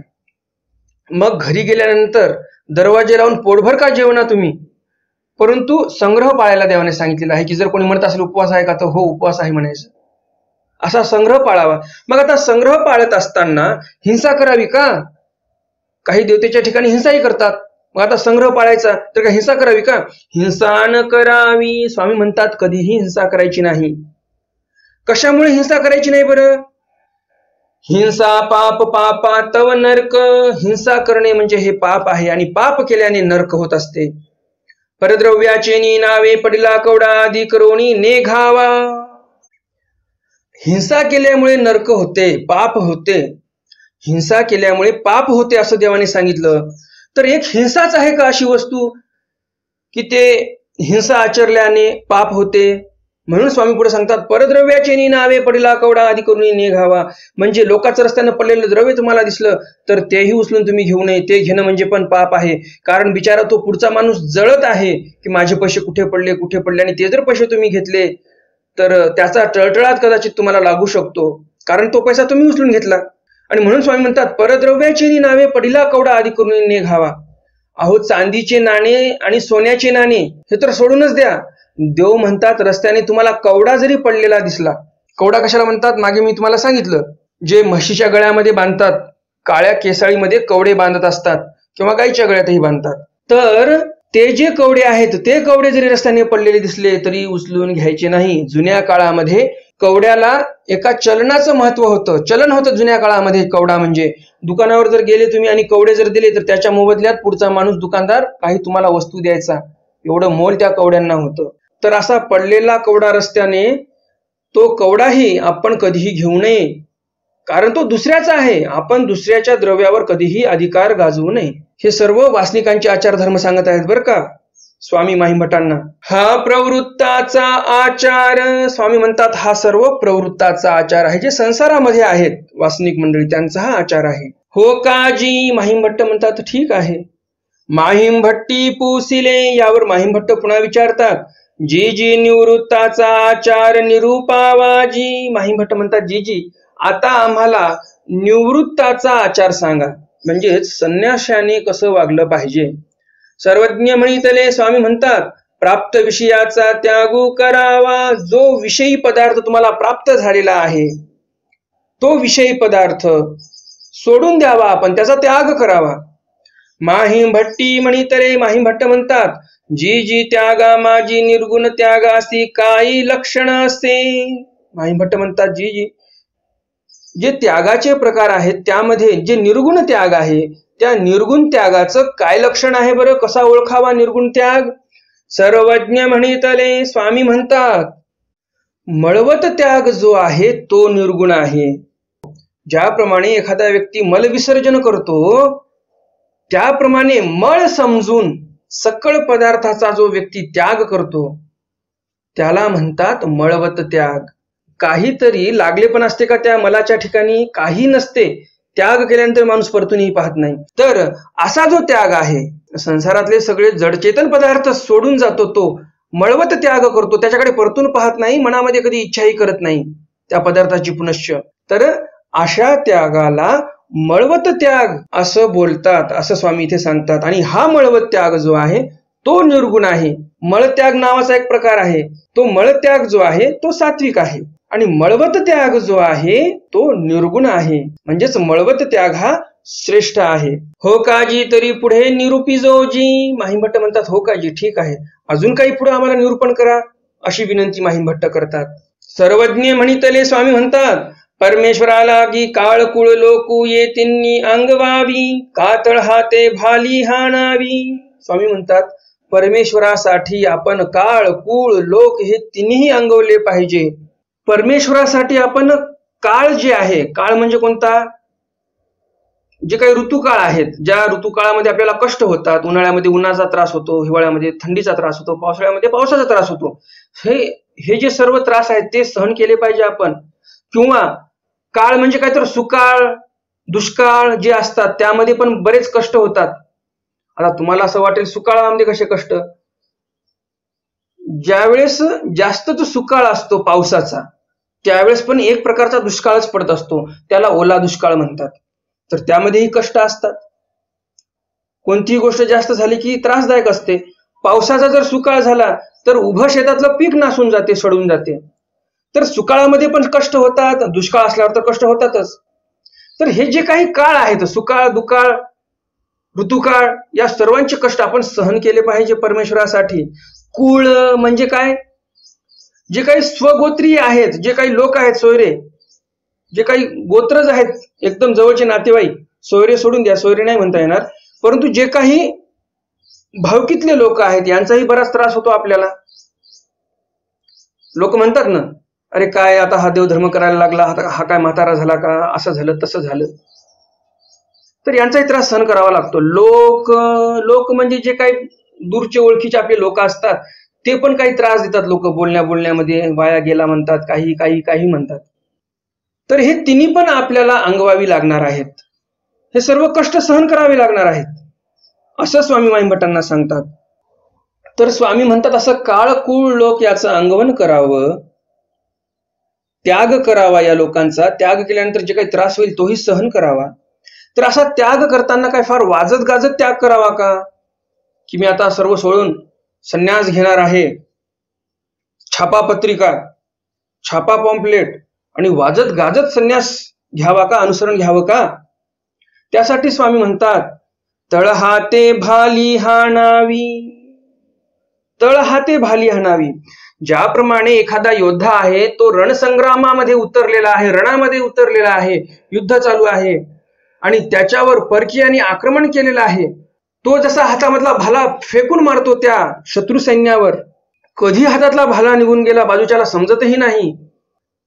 मग घरी गेल्यानंतर दरवाजे लावून पोटभर का जेवणा तुम्ही, परंतु संग्रह पाळायला देवाने सांगितलेला आहे की जर कोणी म्हणत असेल उपवास आहे का, तर हो उपवास आहे म्हणायचं. असा संग्रह पाळावा. मग आता संग्रह पाळत असताना हिंसा करावी का? काही देवतेच्या ठिकाणी हिंसाही करतात. मग आता संग्रह पाळायचा तर का हिंसा करावी का? हिंसा न करावी. स्वामी म्हणतात कधीही हिंसा करायची नाही. कशामुळे हिंसा करायची नाही बरं? हिंसा पाप पापा तव नरक. हिंसा करणे म्हणजे हे पाप आहे आणि पाप केल्याने नरक होत असते. परद्रव्याचे नावे पडला कवडा आदी करोनी नेघावा. हिंसा केल्यामुळे नरक होते, पाप होते. हिंसा केल्यामुळे पाप होते असं देवाने सांगितलं. तर एक हिंसाच आहे का अशी वस्तू की ते हिंसा आचरल्याने पाप होते? म्हणून स्वामी पुढे सांगतात परद्रव्याचे नावे पडला कवडा आदी करून निघावा. म्हणजे लोकांचं रस्त्यानं पडलेलं द्रव्य तुम्हाला दिसलं तर तेही उचलून तुम्ही घेऊ नये. ते घेणं म्हणजे पण पाप आहे. कारण बिचारा तो पुढचा माणूस जळत आहे की माझे पैसे कुठे पडले आणि ते जर पैसे तुम्ही घेतले तर त्याचा टळटळात कदाचित तुम्हाला लागू शकतो, कारण तो पैसा तुम्ही उचलून घेतला. आणि म्हणून स्वामी म्हणतात परद्रव्याचे नावे पडला कवडा आदी करून निघावा. अहो चांदीचे नाणे आणि सोन्याचे नाणे हे तर सोडूनच द्या. देव म्हणतात रस्त्याने तुम्हाला कवडा जरी पडलेला दिसला, कवडा कशाला म्हणतात मागे मी तुम्हाला सांगितलं, जे म्हशीच्या गळ्यामध्ये बांधतात, काळ्या केसाळीमध्ये कवडे बांधत असतात किंवा गाईच्या गळ्यातही बांधतात, तर ते जे कवडे आहेत ते कवडे जरी रस्त्याने पडलेले दिसले तरी उचलून घ्यायचे नाही. जुन्या काळामध्ये कवड्याला एका चलनाचं महत्व होतं, चलन होतं जुन्या काळामध्ये. कवडा म्हणजे दुकानावर जर गेले तुम्ही आणि कवडे जर दिले तर त्याच्या मोबदल्यात पुढचा माणूस दुकानदार काही तुम्हाला वस्तू द्यायचा, एवढं मोल त्या कवड्यांना होतं. तर असा पडलेला कवडा रस्त्याने, तो कवडाही आपण कधीही घेऊ नये, कारण तो दुसऱ्याचा आहे. आपण दुसऱ्याच्या द्रव्यावर कधीही अधिकार गाजवू नये. हे सर्व वासनिकांचे आचार धर्म सांगत आहेत बरं का स्वामी माहीमठांना. हा प्रवृत्ताचा आचार. स्वामी म्हणतात हा सर्व प्रवृत्ताचा आचार आहे, जे संसारामध्ये आहेत वासनिक मंडळी, त्यांचा हा आचार आहे. हो काजी. माहीमभट्ट म्हणतात ठीक आहे. माहीमभट्टी पुसिले. यावर माहीमभट्ट पुन्हा विचारतात जी जी निवृत्ताचा आचार निरूपावाजी. माहीमभट्ट म्हणतात जी जी आता आम्हाला निवृत्ताचा आचार सांगा, म्हणजे संन्याशाने कसं वागलं पाहिजे. सर्वज्ञ म्हणितले. स्वामी म्हणतात प्राप्त विषयाचा त्याग करावा. जो विषयी पदार्थ तुम्हाला प्राप्त झालेला आहे तो विषयी पदार्थ सोडून द्यावा, आपण त्याचा त्याग करावा. माहीमभट्टी म्हणितले. माहीमभट्ट म्हणतात जी जी त्यागा माझी निर्गुण त्यागासी काही लक्षण असते. माहीमभट्ट म्हणतात जी जी जे त्यागाचे प्रकार आहेत त्यामध्ये जे निर्गुण त्याग आहे त्या निर्गुण त्यागाचं काय लक्षण आहे बरं, कसा ओळखावा निर्गुण त्याग. सर्वज्ञ म्हणितले. स्वामी म्हणतात मळवत त्याग जो आहे तो निर्गुण आहे. ज्याप्रमाणे एखादा व्यक्ती मल विसर्जन करतो त्याप्रमाणे मळ समजून सकळ पदार्थाचा जो व्यक्ती त्याग करतो त्याला म्हणतात मळवत त्याग. काहीतरी लागले पण असते का त्या मलाच्या ठिकाणी? काही नसते. त्याग केल्यानंतर माणूस परतूनही पाहत नाही. तर असा जो त्याग आहे, संसारातले सगळे जडचेतन पदार्थ सोडून जातो, तो मळवत त्याग करतो, त्याच्याकडे परतून पाहत नाही, मनामध्ये कधी इच्छाही करत नाही त्या पदार्थाची पुनश्च. तर अशा त्यागाला मळवत त्याग असं बोलतात, असं स्वामी इथे सांगतात. आणि हा मळवत त्याग जो आहे तो निर्गुण आहे. मळत्याग नावाचा एक प्रकार आहे, तो मळत्याग जो आहे तो सात्विक आहे आणि मळवत त्याग जो आहे तो निर्गुण आहे. म्हणजेच मळवत त्याग हा श्रेष्ठ आहे. हो काजी तरी पुढे निरूपी जोजी. माहीमभट्ट म्हणतात, हो काजी ठीक आहे, अजून काही पुढे आम्हाला निरूपण करा, अशी विनंती माहीमभट्ट करतात. सर्वज्ञ म्हणितले स्वामी म्हणतात, परमेश्वराला गी काळकुळ लोकू येतिन्नी अंगवावी, कातळ हाते भाली हाणावी. स्वामी म्हणतात, परमेश्वरासाठी आपण काळ कुळ लोक हे तिन्ही अंगवले पाहिजे. परमेश्वरासाठी आपण काळ जे आहे, काळ म्हणजे कोणता? जे काही ऋतुकाळ आहेत, ज्या ऋतुकाळामध्ये आपल्याला कष्ट होतात, उन्हाळ्यामध्ये उन्हाचा त्रास होतो, हिवाळ्यामध्ये थंडीचा त्रास होतो, पावसाळ्यामध्ये पावसाचा त्रास होतो, हे जे सर्व त्रास आहेत ते सहन केले पाहिजे आपण. किंवा काळ म्हणजे काय तर सुकाळ दुष्काळ जे असतात त्यामध्ये पण बरेच कष्ट होतात. आता तुम्हाला असं वाटेल सुकाळामध्ये कसे कष्ट? ज्यावेळेस जास्त जो सुकाळ असतो पावसाचा, त्यावेळेस पण एक प्रकारचा दुष्काळच पडत असतो, त्याला ओला दुष्काळ म्हणतात. तर त्यामध्येही कष्ट असतात. कोणतीही गोष्ट जास्त झाली की त्रासदायक असते. पावसाचा जर सुकाळ झाला तर उभं शेतातलं पीक नासून जाते, सडून जाते. तर सुकाळामध्ये पण कष्ट होतात, दुष्काळ असल्यावर तर कष्ट होतातच. तर हे जे काही काळ आहेत, सुकाळ दुकाळ ऋतुकाळ, या सर्वांचे कष्ट आपण सहन केले पाहिजे परमेश्वरासाठी. कुळ म्हणजे काय? जे काही स्वगोत्रीय आहेत, जे काही लोक आहेत, सोयरे, जे काही गोत्रज आहेत, एकदम जवळचे नातेवाईक, सोयरे सोडून द्या, सोयरे नाही म्हणता येणार, परंतु जे काही भावकीतले लोक आहेत यांचाही बराच त्रास होतो आपल्याला. लोक म्हणतात ना, अरे काय आता हा देवधर्म करायला लागला, हा काय म्हातारा झाला का, असं झालं तसं झालं. तर यांचाही त्रास सहन करावा लागतो. लोक म्हणजे जे काही दूरचे ओळखीचे आपले लोक असतात ते पण काही त्रास देतात. लोक बोलण्यामध्ये वाया गेला म्हणतात, काही म्हणतात. तर हे तिन्ही पण आपल्याला अंगवावी लागणार आहेत, हे सर्व कष्ट सहन करावे लागणार आहेत, असं स्वामी माहीमभट्टांना सांगतात. तर स्वामी म्हणतात, असं काळकुळ लोक याचं अंगवन करावं, त्याग करावा या लोकांचा. त्याग केल्यानंतर जे काही त्रास होईल तोही सहन करावा. तर असा त्याग करताना काय फार वाजत गाजत त्याग करावा का, की मी आता सर्व सोडून संन्यास घेणार आहे, छापा पत्रिका, छापा पॉम्पलेट आणि वाजत गाजत संन्यास घ्यावा का, अनुसरण घ्यावं का? त्यासाठी स्वामी म्हणतात, तळहाते भाली हाणावी. तळहाते भाली हाणावी. ज्याप्रमाणे एखादा योद्धा आहे तो रणसंग्रामामध्ये उतरलेला आहे, रणामध्ये उतरलेला आहे, युद्ध चालू आहे आणि त्याच्यावर परकीयांनी आक्रमण केलेलं आहे, तो जसा हातामधला भाला फेकून मारतो त्या शत्रू सैन्यावर, कधी हातातला भाला निघून गेला बाजूच्याला समजतही नाही,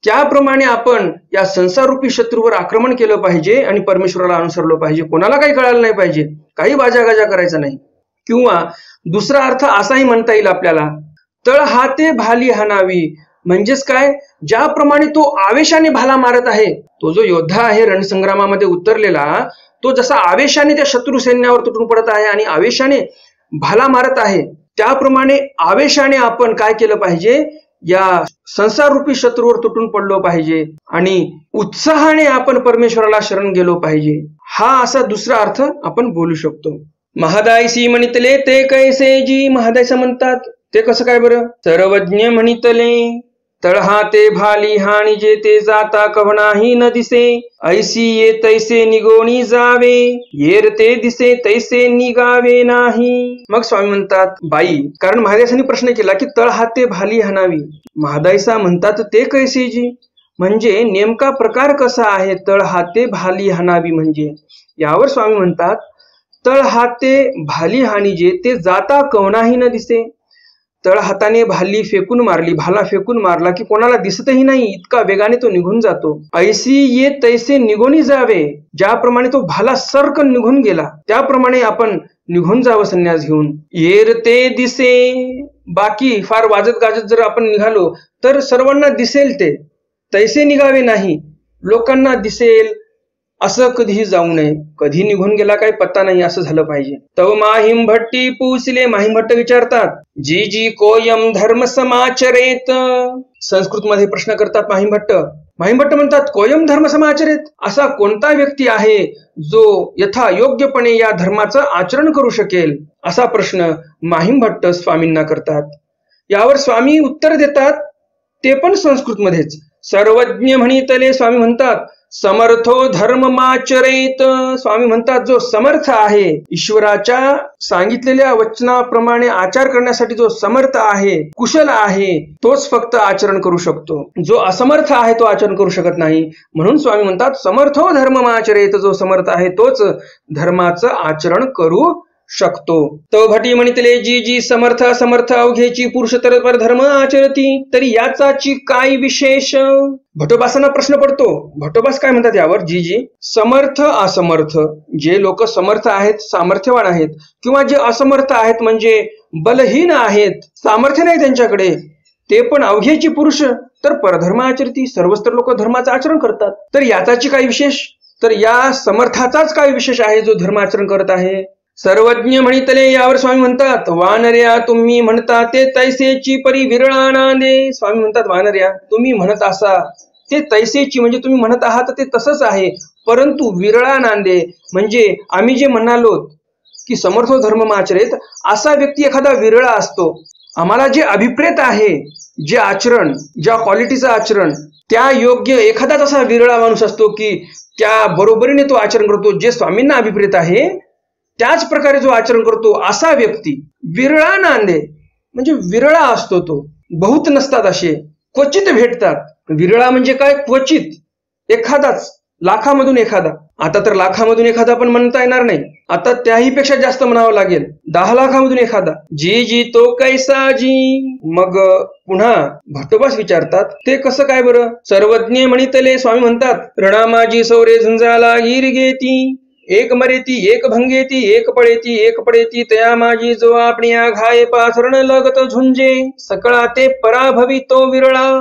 त्याप्रमाणे आपण या संसाररूपी शत्रूवर आक्रमण केलं पाहिजे आणि परमेश्वराला अनुसरलं पाहिजे. कोणाला काही कळायला नाही पाहिजे, काही बाजागाजा करायचं नाही. किंवा दुसरा अर्थ असाही म्हणता येईल आपल्याला, तळहाते भाली हाणावी. म्हणजेच काय, ज्याप्रमाणे तो आवेशाने भाला मारत आहे, तो जो योद्धा आहे रणसंग्रामामध्ये उतरलेला, तो जसा आवेशाने त्या शत्रू सैन्यावर तुटून पडत आहे आणि आवेशाने भाला मारत आहे, त्याप्रमाणे आवेशाने आपण काय केलं पाहिजे, या संसाररूपी शत्रूवर तुटून पडलो पाहिजे आणि उत्साहाने आपण परमेश्वराला शरण गेलो पाहिजे. हा असा दुसरा अर्थ आपण बोलू शकतो. महादायसी म्हणितले ते कैसे जी. महादायसा म्हणतात, ते कसं काय बरं? सर्वज्ञ म्हणितले, तळहाते भाली हाणी जे ते जाता कवनाही न दिसे, ऐसी ये तैसे निगोणी जावे, येर ते दिसे तैसे निगावे नाही. मग स्वामी म्हणतात, बाई, कारण महादायसांनी प्रश्न केला की तळहाते भाली हाणावी. महादायसा म्हणतात, ते कैसे जी, म्हणजे नेमका प्रकार कसा आहे तळहाते भाली हाणावी म्हणजे? यावर स्वामी म्हणतात, तळहाते भाली हाणी जे ते जाता कवनाही न दिसे. तळहाताने भाली फेकून मारली, भाला फेकून मारला की कोणाला दिसतही नाही, इतका वेगाने तो निघून जातो. ऐसी ये तैसे निघून जावे. ज्याप्रमाणे तो भाला सरकन निघून गेला त्याप्रमाणे आपण निघून जावं संन्यास घेऊन. येर ते दिसे. बाकी फार वाजत गाजत जर आपण निघालो तर सर्वांना दिसेल ते, तैसे निघावे नाही, लोकांना दिसेल असं कधीही जाऊ नये, कधी निघून गेला काही पत्ता नाही असं झालं पाहिजे. तव माहिम भट्टी पूसले, माहिम भट्ट विचारतात, जी जी कोयम धर्म समाचरेत. संस्कृत मध्ये प्रश्न करतात माहिम भट्ट. माहिम भट्ट म्हणतात, कोयम धर्म समाचरेत, असा कोणता व्यक्ती आहे जो यथा योग्यपणे या धर्माचं आचरण करू शकेल, असा प्रश्न माहिम भट्ट स्वामींना करतात. यावर स्वामी उत्तर देतात, ते पण संस्कृत मध्येच. सर्वज्ञ म्हणितले, स्वामी म्हणतात, समर्थो धर्ममाचरेत. स्वामी म्हणतात, जो समर्थ आहे, ईश्वराच्या सांगितलेल्या वचनाप्रमाणे आचार करण्यासाठी जो समर्थ आहे, कुशल आहे, तोच फक्त आचरण करू शकतो. जो असमर्थ आहे तो आचरण करू शकत नाही. म्हणून स्वामी म्हणतात, समर्थो धर्ममाचरेत, जो समर्थ आहे तोच धर्माचं आचरण करू शकतो. तो भटी म्हणितले, जी जी समर्थ असमर्थ अवघेची पुरुष तर धर्म आचरती, तरी याचाची काय विशेष. भटोबासांना प्रश्न पडतो. भटोबास काय म्हणतात यावर, जी जी समर्थ असमर्थ, जे लोक समर्थ आहेत, सामर्थ्यवान आहेत, किंवा जे असमर्थ आहेत म्हणजे बलहीन आहेत, सामर्थ्य नाही त्यांच्याकडे, ते पण अवघेची पुरुष तर परधर्म आचरती, सर्वच तर लोक धर्माचं आचरण करतात. तर याचाची काय विशेष, तर या समर्थाचाच काय विशेष आहे जो धर्माचरण करत आहे. सर्वज्ञ म्हणितले, यावर स्वामी म्हणतात, वानर्या तुम्ही म्हणता ते तैसेची परी विरळा नांदे. स्वामी म्हणतात, वानर्या तुम्ही म्हणत असा ते तैसेची, म्हणजे तुम्ही म्हणत आहात ते तसंच आहे, परंतु विरळा नांदे, म्हणजे आम्ही जे म्हणालो की समर्थो धर्ममाचरेत, असा व्यक्ती एखादा विरळा असतो. आम्हाला जे अभिप्रेत आहे, जे आचरण, ज्या क्वालिटीचं आचरण, त्या योग्य एखादाच असा विरळा माणूस असतो की त्या बरोबरीने तो आचरण करतो, जे स्वामींना अभिप्रेत आहे त्याच प्रकारे जो आचरण करतो, असा व्यक्ती विरळा नांदे, म्हणजे विरळा असतो तो. बहुत नसतात असे, क्वचित भेटतात. विरळा म्हणजे काय, क्वचित, एखादाच, लाखामधून एखादा. आता तर लाखामधून एखादा पण म्हणता येणार नाही, आता त्याही पेक्षा जास्त म्हणावं लागेल, 10 लाखामधून एखादा. जी जी तो कैसा जी. मग पुन्हा भट्टोबास विचारतात, ते कसं काय बरं. सर्वज्ञ म्हणितले, स्वामी म्हणतात, रणामाजी सौरे झुंजाला गिर घेती, एक मरेती एक भंगेती, एक पडेती एक पडेती, तया माझी जो आपण्या घाये पाथरण लगत झुंजे, सकळा ते पराभवी तो विरळा.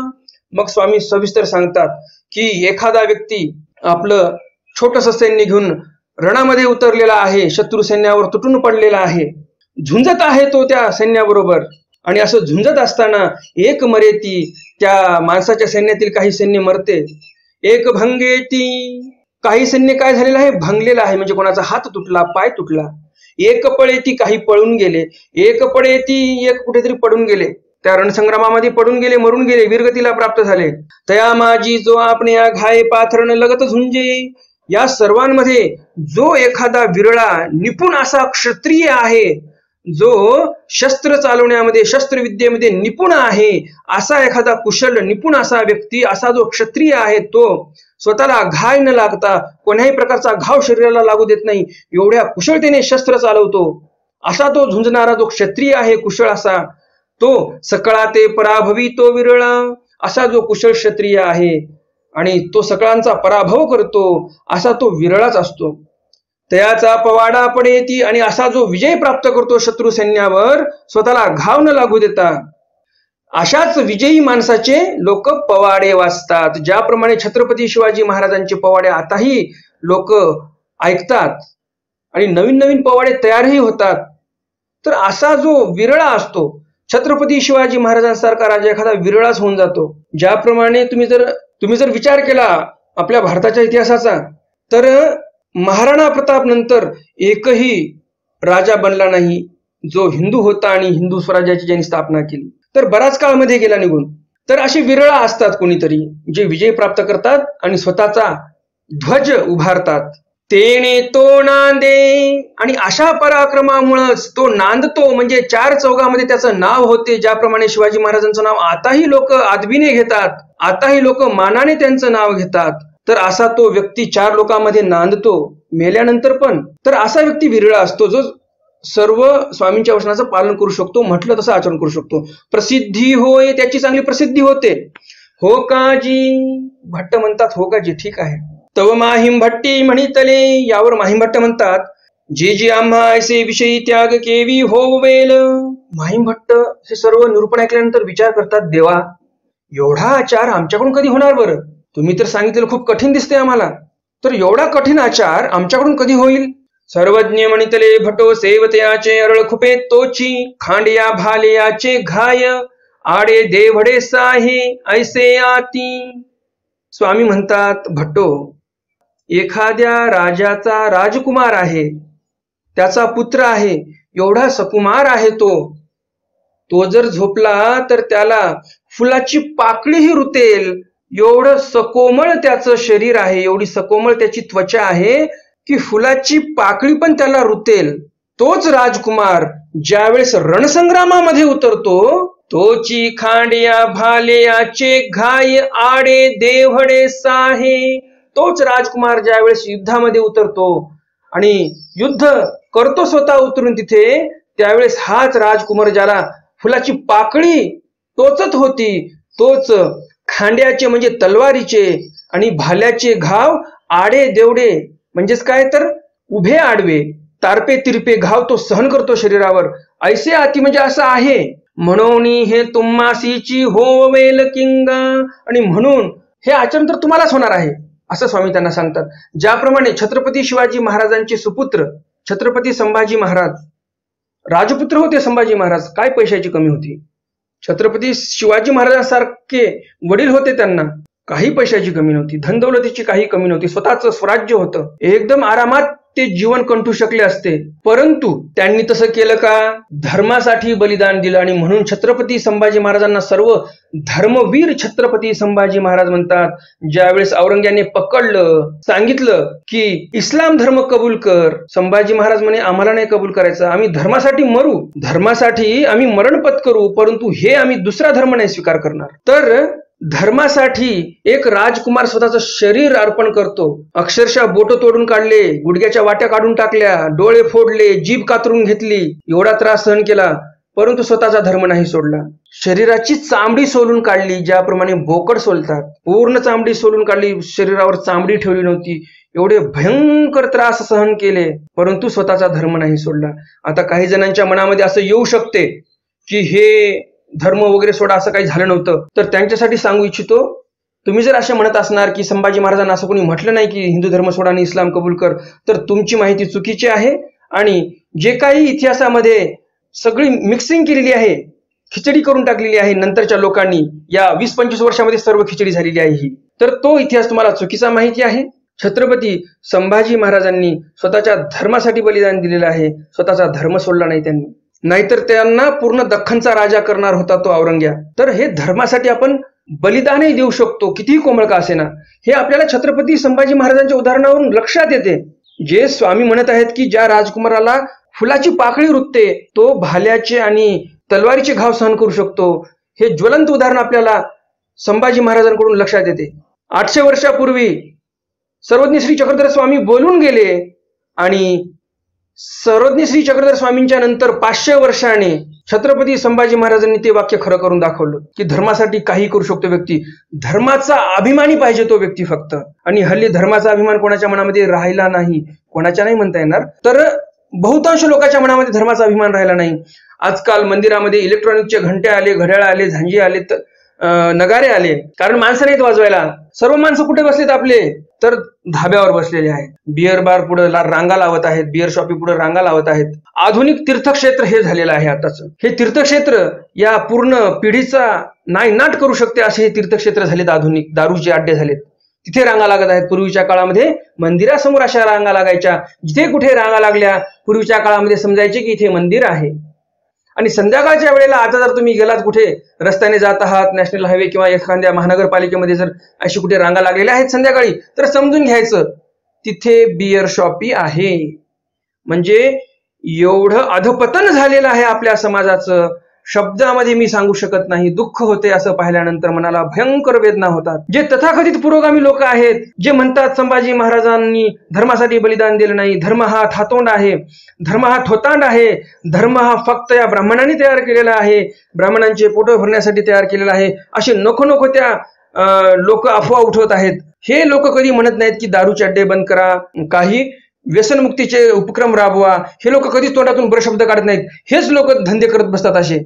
मग स्वामी सविस्तर सांगतात की एखादा व्यक्ती आपलं छोटस सैन्य घेऊन रणामध्ये उतरलेला आहे, शत्रू सैन्यावर तुटून पडलेला आहे, झुंजत आहे तो त्या सैन्याबरोबर, आणि असं झुंजत असताना एक मरेती, त्या माणसाच्या सैन्यातील काही सैन्य मरते, एक भंगेती, काही सैन्य काय झालेलं आहे, भंगलेलं आहे, म्हणजे कोणाचा हात तुटला, पाय तुटला. एक पळेती, काही पळून गेले, एक पडेती, एक कुठेतरी पडून गेले, त्या रणसंग्रामामध्ये पडून गेले, मरून गेले, वीरगतीला प्राप्त झाले. तया माझी जो आपण्या घाये पाथरण लगत झुंजे. या सर्वांमध्ये जो एखादा विरळा निपुण असा क्षत्रिय आहे, जो शस्त्र चालवण्यामध्ये, शस्त्रविद्येमध्ये निपुण आहे, असा एखादा कुशल निपुण असा व्यक्ती, असा जो क्षत्रिय आहे, तो स्वतःला घाय न लागता, कोण्याही प्रकारचा घाव शरीराला लागू देत नाही, एवढ्या कुशलतेने शस्त्र चालवतो, असा तो झुंजणारा जो क्षत्रिय आहे, कुशल असा, तो सकळा ते पराभवी तो विरळा, असा जो कुशल क्षत्रिय आहे आणि तो सकळांचा पराभव करतो, असा तो विरळाच असतो. तयाचा पवाडा पडेती, आणि असा जो विजय प्राप्त करतो शत्रू सैन्यावर, स्वतःला घाव न लागू देता, अशाच विजयी माणसाचे लोक पवाडे वाचतात. ज्याप्रमाणे छत्रपती शिवाजी महाराजांचे पवाडे आताही लोक ऐकतात आणि नवीन नवीन पवाडे तयारही होतात, तर असा जो विरळा असतो, छत्रपती शिवाजी महाराजांसारखा राजा एखादा विरळाच होऊन जातो. ज्याप्रमाणे तुम्ही जर विचार केला आपल्या भारताच्या इतिहासाचा, तर महाराणा प्रताप नंतर एकही राजा बनला नाही जो हिंदू होता आणि हिंदू स्वराज्याची ज्यांनी स्थापना केली, तर बराच काळ मध्ये गेला निघून. तर अशी विरळा असतात कोणीतरी जे विजय प्राप्त करतात आणि स्वतःचा ध्वज उभारतात. तेने तो नांदे, आणि अशा पराक्रमामुळेच तो नांदतो, म्हणजे 4 चौघामध्ये त्याचं नाव होते. ज्याप्रमाणे शिवाजी महाराजांचं नाव आताही लोक आदबीने घेतात, आताही लोक मानाने त्यांचं नाव घेतात, तर असा तो व्यक्ती 4 लोकांमध्ये नांदतो, मेल्यानंतर पण. तर असा व्यक्ती विरळा असतो जो सर्व स्वामींच्या वचनाचं पालन करू शकतो, म्हटलं तसं आचरण करू शकतो. प्रसिद्धी होय, त्याची चांगली प्रसिद्धी होते. हो काजी. भट्ट म्हणतात, हो काजी, ठीक आहे. तव माहिम भट्टी म्हणितले, यावर माहिम भट्ट म्हणतात, जे जे आम्हा ऐसे विषयी त्याग केवी होवेल. माहिम भट्ट हे सर्व निरूपण ऐकल्यानंतर विचार करतात, देवा एवढा आचार आमच्याकडून कधी होणार बरं? तुम्ही तर सांगितलेलं खूप कठीण दिसते आम्हाला. तर एवढा कठीण आचार आमच्याकडून कधी होईल? सर्वज्ञ म्हणितले भटो सेवतयाचे अरळ खुपे तोची खांडिया भालेयाचे घाय आडे देवडे साहे ऐसे आती. स्वामी म्हणतात, भट्टो, एखाद्या राजाचा राजकुमार आहे, त्याचा पुत्र आहे, एवढा सकुमार आहे तो जर झोपला तर त्याला फुलाची पाकळीही रुतेल, एवढं सकोमळ त्याचं शरीर आहे, एवढी सकोमळ त्याची त्वचा आहे की फुलाची पाकळी पण त्याला रुतेल. तोच राजकुमार ज्यावेळेस रणसंग्रामामध्ये उतरतो, तोची खांडिया भालेयाचे घाय आडे देवडे साहे. तोच राजकुमार ज्यावेळेस युद्धामध्ये उतरतो आणि युद्ध करतो स्वतः उतरून तिथे, त्यावेळेस हाच राजकुमार ज्याला फुलाची पाकळी टोचत होती, तोच खांड्याचे म्हणजे तलवारीचे आणि भाल्याचे घाव आडे देवडे म्हणजेच काय तर उभे आडवे तारपे तिरपे घाव तो सहन करतो शरीरावर. ऐसे आती म्हणजे असं आहे. म्हणून हे तुम्हासीची होवेल किंगा, आणि म्हणून हे आचरण तर तुम्हालाच होणार आहे असं स्वामी त्यांना सांगतात. ज्याप्रमाणे छत्रपती शिवाजी महाराजांचे सुपुत्र छत्रपती संभाजी महाराज राजपुत्र होते. संभाजी महाराज काय पैशाची कमी होती? छत्रपती शिवाजी महाराजांसारखे वडील होते, त्यांना काही पैशाची कमी नव्हती, धनदौलतीची काही कमी नव्हती, स्वतःचं स्वराज्य होतं, एकदम आरामात ते जीवन कंठू शकले असते. परंतु त्यांनी तसं केलं का? धर्मासाठी बलिदान दिलं. आणि म्हणून छत्रपती संभाजी महाराजांना सर्व धर्मवीर छत्रपती संभाजी महाराज म्हणतात. ज्यावेळेस औरंग्याने पकडलं, सांगितलं की इस्लाम धर्म कबूल कर, संभाजी महाराज म्हणे आम्हाला नाही कबूल करायचं, आम्ही धर्मासाठी मरू, धर्मासाठी आम्ही मरण पत्करू, परंतु हे आम्ही दुसरा धर्म नाही स्वीकार करणार. तर धर्मासाठी एक राजकुमार स्वतःचं शरीर अर्पण करतो. अक्षरशः बोट तोडून काढले, गुडघ्याच्या वाट्या काढून टाकल्या, डोळे फोडले, जीभ कातरून घेतली, एवढा त्रास सहन केला, परंतु स्वतःचा धर्म नाही सोडला. शरीराची चामडी सोलून काढली, ज्याप्रमाणे बोकड सोलतात, पूर्ण चामडी सोलून काढली, शरीरावर चामडी ठेवली नव्हती. एवढे भयंकर त्रास सहन केले, परंतु स्वतःचा धर्म नाही सोडला. आता काही जणांच्या मनामध्ये असं येऊ शकते की हे धर्म वगैरे सोडा, असं काही झालं नव्हतं. तर त्यांच्यासाठी सांगू इच्छितो, तुम्ही जर असे म्हणत असणार की संभाजी महाराजांना असं कोणी म्हटलं नाही की हिंदू धर्म सोडा आणि इस्लाम कबूल कर, तर तुमची माहिती चुकीची आहे. आणि जे काही इतिहासामध्ये सगळी मिक्सिंग केलेली आहे, खिचडी करून टाकलेली आहे नंतरच्या लोकांनी, या 20-25 वर्षामध्ये सर्व खिचडी झालेली आहे ही, तर तो इतिहास तुम्हाला चुकीचा माहिती आहे. छत्रपती संभाजी महाराजांनी स्वतःच्या धर्मासाठी बलिदान दिलेलं आहे, स्वतःचा धर्म सोडला नाही त्यांनी. नाहीतर त्यांना पूर्ण दख्खनचा राजा करणार होता तो औरंग्या. तर हे धर्मासाठी आपण बलिदानही देऊ शकतो, कितीही कोमळ का असेना. हे आपल्याला छत्रपती संभाजी महाराजांच्या उदाहरणावरून लक्षात येते. जे स्वामी म्हणत आहेत की ज्या राजकुमाराला फुलाची पाकळी रुतते, तो भाल्याचे आणि तलवारीचे घाव सहन करू शकतो, हे ज्वलंत उदाहरण आपल्याला संभाजी महाराजांकडून लक्षात येते. 800 वर्षापूर्वी सर्वज्ञ श्री चक्रधर स्वामी बोलून गेले आणि सर्वज्ञ श्री चक्रधर स्वामींच्या नंतर 500 वर्षाने छत्रपती संभाजी महाराजांनी ते वाक्य खरं करून दाखवलं की धर्मासाठी काही करू शकतो व्यक्ती. धर्माचा अभिमानी पाहिजे तो व्यक्ती फक्त. आणि हल्ली धर्माचा अभिमान कोणाच्या मनामध्ये राहिला नाही, कोणाच्या नाही म्हणता येणार, तर बहुतांश लोकांच्या मनामध्ये धर्माचा अभिमान राहिला नाही. आजकाल मंदिरामध्ये इलेक्ट्रॉनिकचे घंटे आले, घड्याळ आले, झांजी आले, नगारे आले, कारण माणसं नाहीत वाजवायला. सर्व माणसं कुठे बसलेत आपले? तर धाब्यावर बसलेले आहेत, बिअर बार पुढे रांगा लावत आहेत, बिअर शॉपी पुढे रांगा लावत आहेत. आधुनिक तीर्थक्षेत्र हे झालेलं आहे आताच. हे तीर्थक्षेत्र या पूर्ण पिढीचा नायनाट करू शकते असे हे तीर्थक्षेत्र झालेत. आधुनिक दारूचे अड्डे झालेत, तिथे रांगा लागत आहेत. पूर्वीच्या काळामध्ये मंदिरासमोर अशा रांगा लागायच्या, जिथे कुठे रांगा लागल्या पूर्वीच्या काळामध्ये समजायचे की इथे मंदिर आहे. आणि संध्याकाळच्या वेळेला आता जर तुम्ही गेलात कुठे रस्त्याने जात आहात, नॅशनल हायवे किंवा एखाद्या महानगरपालिकेमध्ये जर अशी कुठे रांगा लागलेल्या आहेत संध्याकाळी, तर समजून घ्यायचं तिथे बिअर शॉपी आहे. म्हणजे एवढं अधपतन झालेलं आहे आपल्या समाजाचं, शब्दामध्ये मी सांगू शकत नाही. दुःख होते असं पाहिल्यानंतर, मनाला भयंकर वेदना होतात. जे तथाकथित पुरोगामी लोक आहेत, जे म्हणतात संभाजी महाराजांनी धर्मासाठी बलिदान दिलं नाही, धर्म हा थातोंड आहे, धर्म हा थोतांड आहे, धर्म हा फक्त या ब्राह्मणांनी तयार केलेला आहे, ब्राह्मणांचे पोट भरण्यासाठी तयार केलेला आहे, असे नको नको त्या लोक अफवा उठवत आहेत. हे लोक कधी म्हणत नाहीत की दारूचे अड्डे बंद करा, काही व्यसनमुक्तीचे उपक्रम राबवा. हे लोक कधीच तोंडातून बरे शब्द काढत नाहीत. हेच लोक धंदे करत बसतात, असे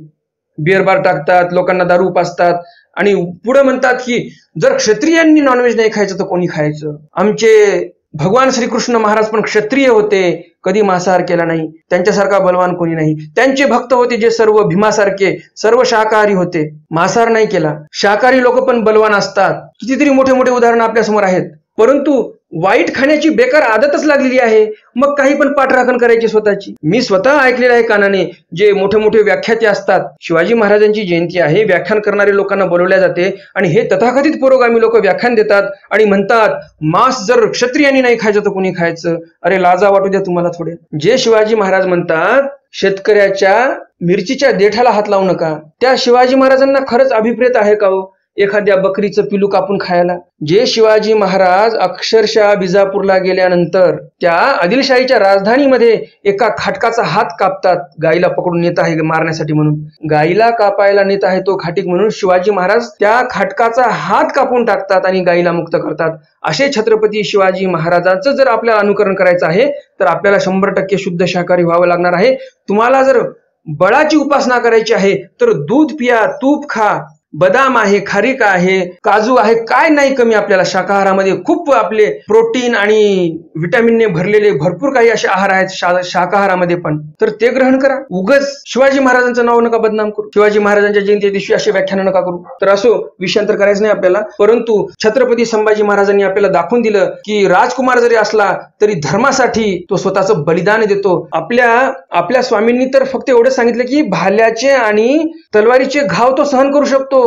बिअर बार टाकतात, लोकांना दारू पाजतात आणि पुढे म्हणतात की जर क्षत्रियांनी नॉनव्हेज नाही खायचं तर कोणी खायचं. आमचे भगवान श्रीकृष्ण महाराज पण क्षत्रिय होते, कधी मांसाहार केला नाही, त्यांच्यासारखा बलवान कोणी नाही. त्यांचे भक्त होते जे सर्व भीमासारखे सर्व शाकाहारी होते, मांसाहार नाही केला. शाकाहारी लोक पण बलवान असतात. कितीतरी मोठे मोठे उदाहरण आपल्या समोर आहेत. परंतु वाईट खाण्याची बेकार आदतच लागलेली आहे, मग काही पण पाठराखण करायची स्वतःची. मी स्वतः ऐकलेलं आहे कानाने, जे मोठे मोठे व्याख्याते असतात. शिवाजी महाराजांची जयंती आहे, व्याख्यान करणारे लोकांना बोलवल्या जाते आणि हे तथाकथित पुरोगामी लोक व्याख्यान देतात आणि म्हणतात मांस जर क्षत्रियांनी नाही खायचं तर कोणी खायचं. अरे लाजा वाटू द्या तुम्हाला थोडे. जे शिवाजी महाराज म्हणतात शेतकऱ्याच्या मिरचीच्या देठाला हात लावू नका, त्या शिवाजी महाराजांना खरंच अभिप्रेत आहे का हो एखाद्या बकरीचं पिलू कापून खायला? जे शिवाजी महाराज अक्षरशः बिजापूरला गेल्यानंतर त्या आदिलशाहीच्या राजधानीमध्ये एका खाटकाचा हात कापतात, गाईला पकडून नेत आहे मारण्यासाठी म्हणून. गाईला कापायला नेत आहे तो खाटीक म्हणून शिवाजी महाराज त्या खाटकाचा हात कापून टाकतात आणि गाईला मुक्त करतात. असे छत्रपती शिवाजी महाराजांचं जर आपल्याला अनुकरण करायचं आहे तर आपल्याला 100% शुद्ध शाकाहारी व्हावं लागणार आहे. तुम्हाला जर बळाची उपासना करायची आहे तर दूध पिया, तूप खा, बदाम आहे, खारीक आहे, काजू आहे, काय नाही कमी आपल्याला शाकाहारामध्ये. खूप आपले प्रोटीन आणि विटॅमिनने भरलेले भरपूर काही असे आहार आहेत शाकाहारामध्ये पण, तर ते ग्रहण करा. उगच शिवाजी महाराजांचं नाव नका बदनाम करू, शिवाजी महाराजांच्या जयंती दिवशी असे व्याख्यान नका करू. तर असो, विषयांतर करायचं नाही आपल्याला. परंतु छत्रपती संभाजी महाराजांनी आपल्याला दाखवून दिलं की राजकुमार जरी असला तरी धर्मासाठी तो स्वतःचं बलिदान देतो. आपल्या स्वामींनी तर फक्त एवढं सांगितलं की भाल्याचे आणि तलवारीचे घाव तो सहन करू शकतो,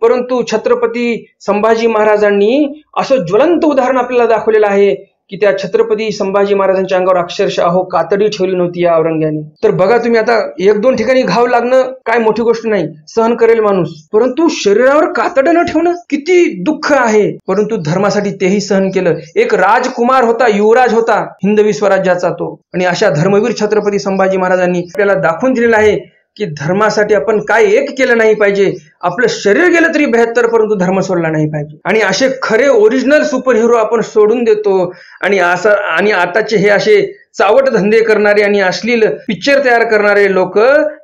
परंतु छत्रपती संभाजी महाराजांनी असं ज्वलंत उदाहरण आपल्याला दाखवलेलं आहे की त्या छत्रपती संभाजी महाराजांच्या अंगावर अक्षरशः कातडी ठेवली नव्हती या औरंग्याने. तर बघा तुम्ही, आता 1-2 ठिकाणी घाव लागणं काय मोठी गोष्ट नाही, सहन करेल माणूस, परंतु शरीरावर कातडं न ठेवणं किती दुःख आहे. परंतु धर्मासाठी तेही सहन केलं. एक राजकुमार होता, युवराज होता हिंदवी स्वराज्याचा तो. आणि अशा धर्मवीर छत्रपती संभाजी महाराजांनी आपल्याला दाखवून दिलेलं आहे की धर्मासाठी आपण काय एक केलं नाही पाहिजे. आपलं शरीर गेलं तरी 72, परंतु धर्म सोडला नाही पाहिजे. आणि असे खरे ओरिजिनल सुपर हिरो आपण सोडून देतो आणि आताचे हे असे चावट धंदे करणारे आणि अश्लील पिक्चर तयार करणारे लोक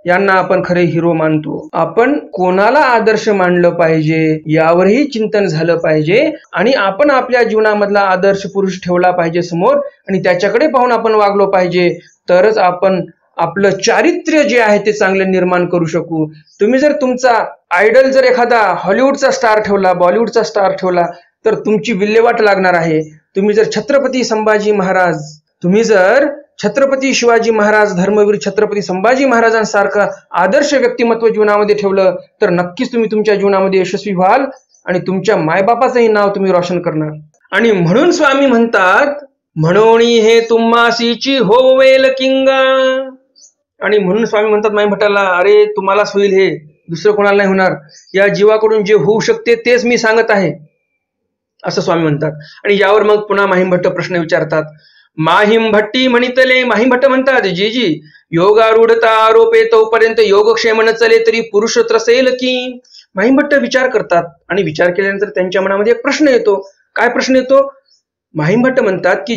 यांना आपण खरे हिरो मानतो. आपण कोणाला आदर्श मानलं पाहिजे यावरही चिंतन झालं पाहिजे आणि आपण आपल्या जीवनामधला आदर्श पुरुष ठेवला पाहिजे समोर आणि त्याच्याकडे पाहून आपण वागलो पाहिजे. तरच आपण आपलं चारित्र्य जे आहे ते चांगलं निर्माण करू शकू. तुम्ही जर तुमचा आयडल जर एखादा हॉलिवूडचा स्टार ठेवला, बॉलिवूडचा स्टार ठेवला तर तुमची विल्हेवाट लागणार आहे. तुम्ही जर छत्रपती शिवाजी महाराज, धर्मवीर छत्रपती संभाजी महाराजांसारखं आदर्श व्यक्तिमत्व जीवनामध्ये ठेवलं तर नक्कीच तुम्ही तुमच्या जीवनामध्ये यशस्वी व्हाल आणि तुमच्या मायबापाचंही नाव तुम्ही रोशन करणार. आणि म्हणून स्वामी म्हणतात, म्हणोनी हे तुम्हासीची होवेल किंगा. आणि म्हणून स्वामी म्हणतात माई भटाला, अरे तुम्हालाच होईल हे, दुसरं कोणाला नाही होणार. या जीवाकडून जे होऊ शकते तेच मी सांगत आहे, असं स्वामी म्हणतात. आणि यावर मग पुन्हा माहिमभट्ट प्रश्न विचारतात. माहिमभट्टी म्हणितले, माहिमभट्ट म्हणतात, जी योगारूढता आरोपे तोपर्यंत योगक्षेम न चले तरी पुरुष त्रसेल की. माहिमभट्ट विचार करतात आणि विचार केल्यानंतर त्यांच्या मनामध्ये एक प्रश्न येतो. काय प्रश्न येतो? माहिमभट्ट म्हणतात की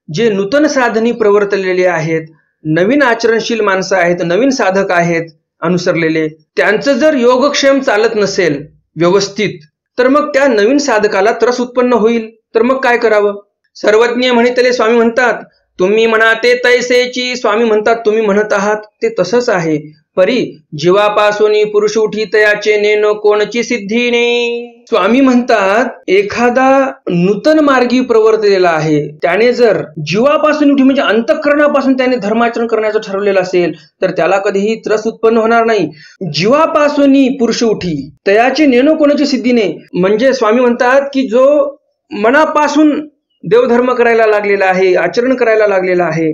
जे नूतन साधनी प्रवर्तलेले आहेत, नवीन आचरणशील माणसं आहेत, नवीन साधक आहेत अनुसरलेले, त्यांचं जर योगक्षेम चालत नसेल व्यवस्थित तर मग त्या नवीन साधकाला त्रस उत्पन्न होईल. तर मग काय करावं? सर्वज्ञ म्हणितले स्वामी म्हणतात, तुम्ही म्हणा ते तैसेची. स्वामी म्हणतात तुम्ही म्हणत आहात ते तसंच आहे, परी जीवापासून पुरुष उठी तयाचे नेनो कोणची सिद्धी ने. स्वामी म्हणतात एखादा नूतन मार्गी प्रवर्तलेला आहे, त्याने जर जीवापासून उठी म्हणजे अंतःकरणापासून त्याने धर्माचरण करण्याचं ठरवलेलं असेल तर त्याला कधीही त्रस उत्पन्न होणार नाही. जीवापासून पुरुष उठी तयाचे नेनो कोणाची सिद्धीने, म्हणजे स्वामी म्हणतात की जो मनापासून देवधर्म करायला लागलेला आहे, आचरण करायला लागलेला आहे,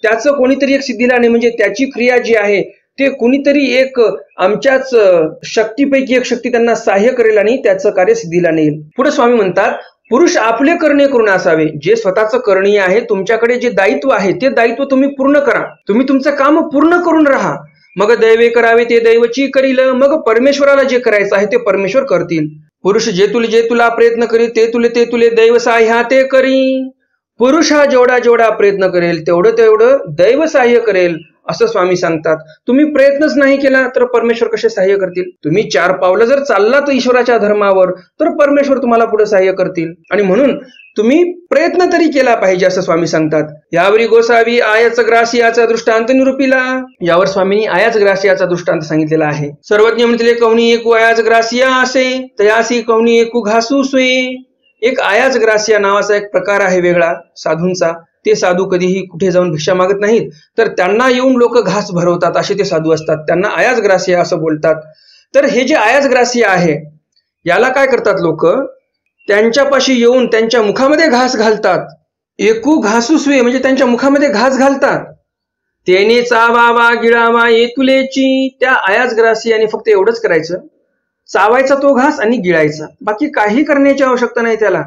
त्याचं कोणीतरी एक सिद्धीला नाही, म्हणजे त्याची क्रिया जी आहे ते कुणीतरी एक आमच्याच शक्तीपैकी एक शक्ती त्यांना सहाय्य करेल आणि त्याचं कार्य सिद्धीला नेईल. पुढे स्वामी म्हणतात पुरुष आपले करणे करून असावे. जे स्वतःचं करणीय आहे, तुमच्याकडे जे दायित्व आहे ते दायित्व तुम्ही पूर्ण करा. तुम्ही तुमचं काम पूर्ण करून राहा. मग दैवे करावे ते दैवची करील. मग परमेश्वराला जे करायचं आहे ते परमेश्वर करतील. पुरुष जे तुला प्रयत्न करील ते तुले दैव सहाय्य ते करी. पुरुष हा जेवढा प्रयत्न करेल तेवढं दैव सहाय्य करेल असं स्वामी सांगतात. तुम्ही प्रयत्नच नाही केला तर परमेश्वर कसे सहाय्य करतील? तुम्ही 4 पावलं जर चाललात ईश्वराच्या धर्मावर तर परमेश्वर तुम्हाला पुढे सहाय्य करतील. आणि म्हणून तुम्ही प्रयत्न तरी केला पाहिजे असं स्वामी सांगतात. यावरी गोसावी आयाच ग्रासियाचा दृष्टांत निरूपिला. यावर स्वामींनी आयाच ग्रासियाचा दृष्टांत सांगितलेला आहे. सर्वज्ञ म्हणते कवणी एकू आयाच ग्रासिया असे तयासी कवणी एकू घासू सोये. एक आयाच ग्रासिया नावाचा एक प्रकार आहे वेगळा साधूंचा. ते साधू कधीही कुठे जाऊन भिक्षा मागत नाहीत, तर त्यांना येऊन लोक घास भरवतात असे ते साधू असतात. त्यांना आयाच ग्रासिया असं बोलतात. तर हे जे आयाच ग्रासिया आहे याला काय करतात लोक? त्यांच्यापाशी येऊन त्यांच्या मुखामध्ये घास घालतात. एकू घासूस्वे म्हणजे त्यांच्या मुखामध्ये घास घालतात. तेने चावावा गिळावा येतुलेची. त्या आयाच ग्रासियाने फक्त एवढंच करायचं, चावायचा तो घास आणि गिळायचा, बाकी काही करण्याची आवश्यकता नाही त्याला.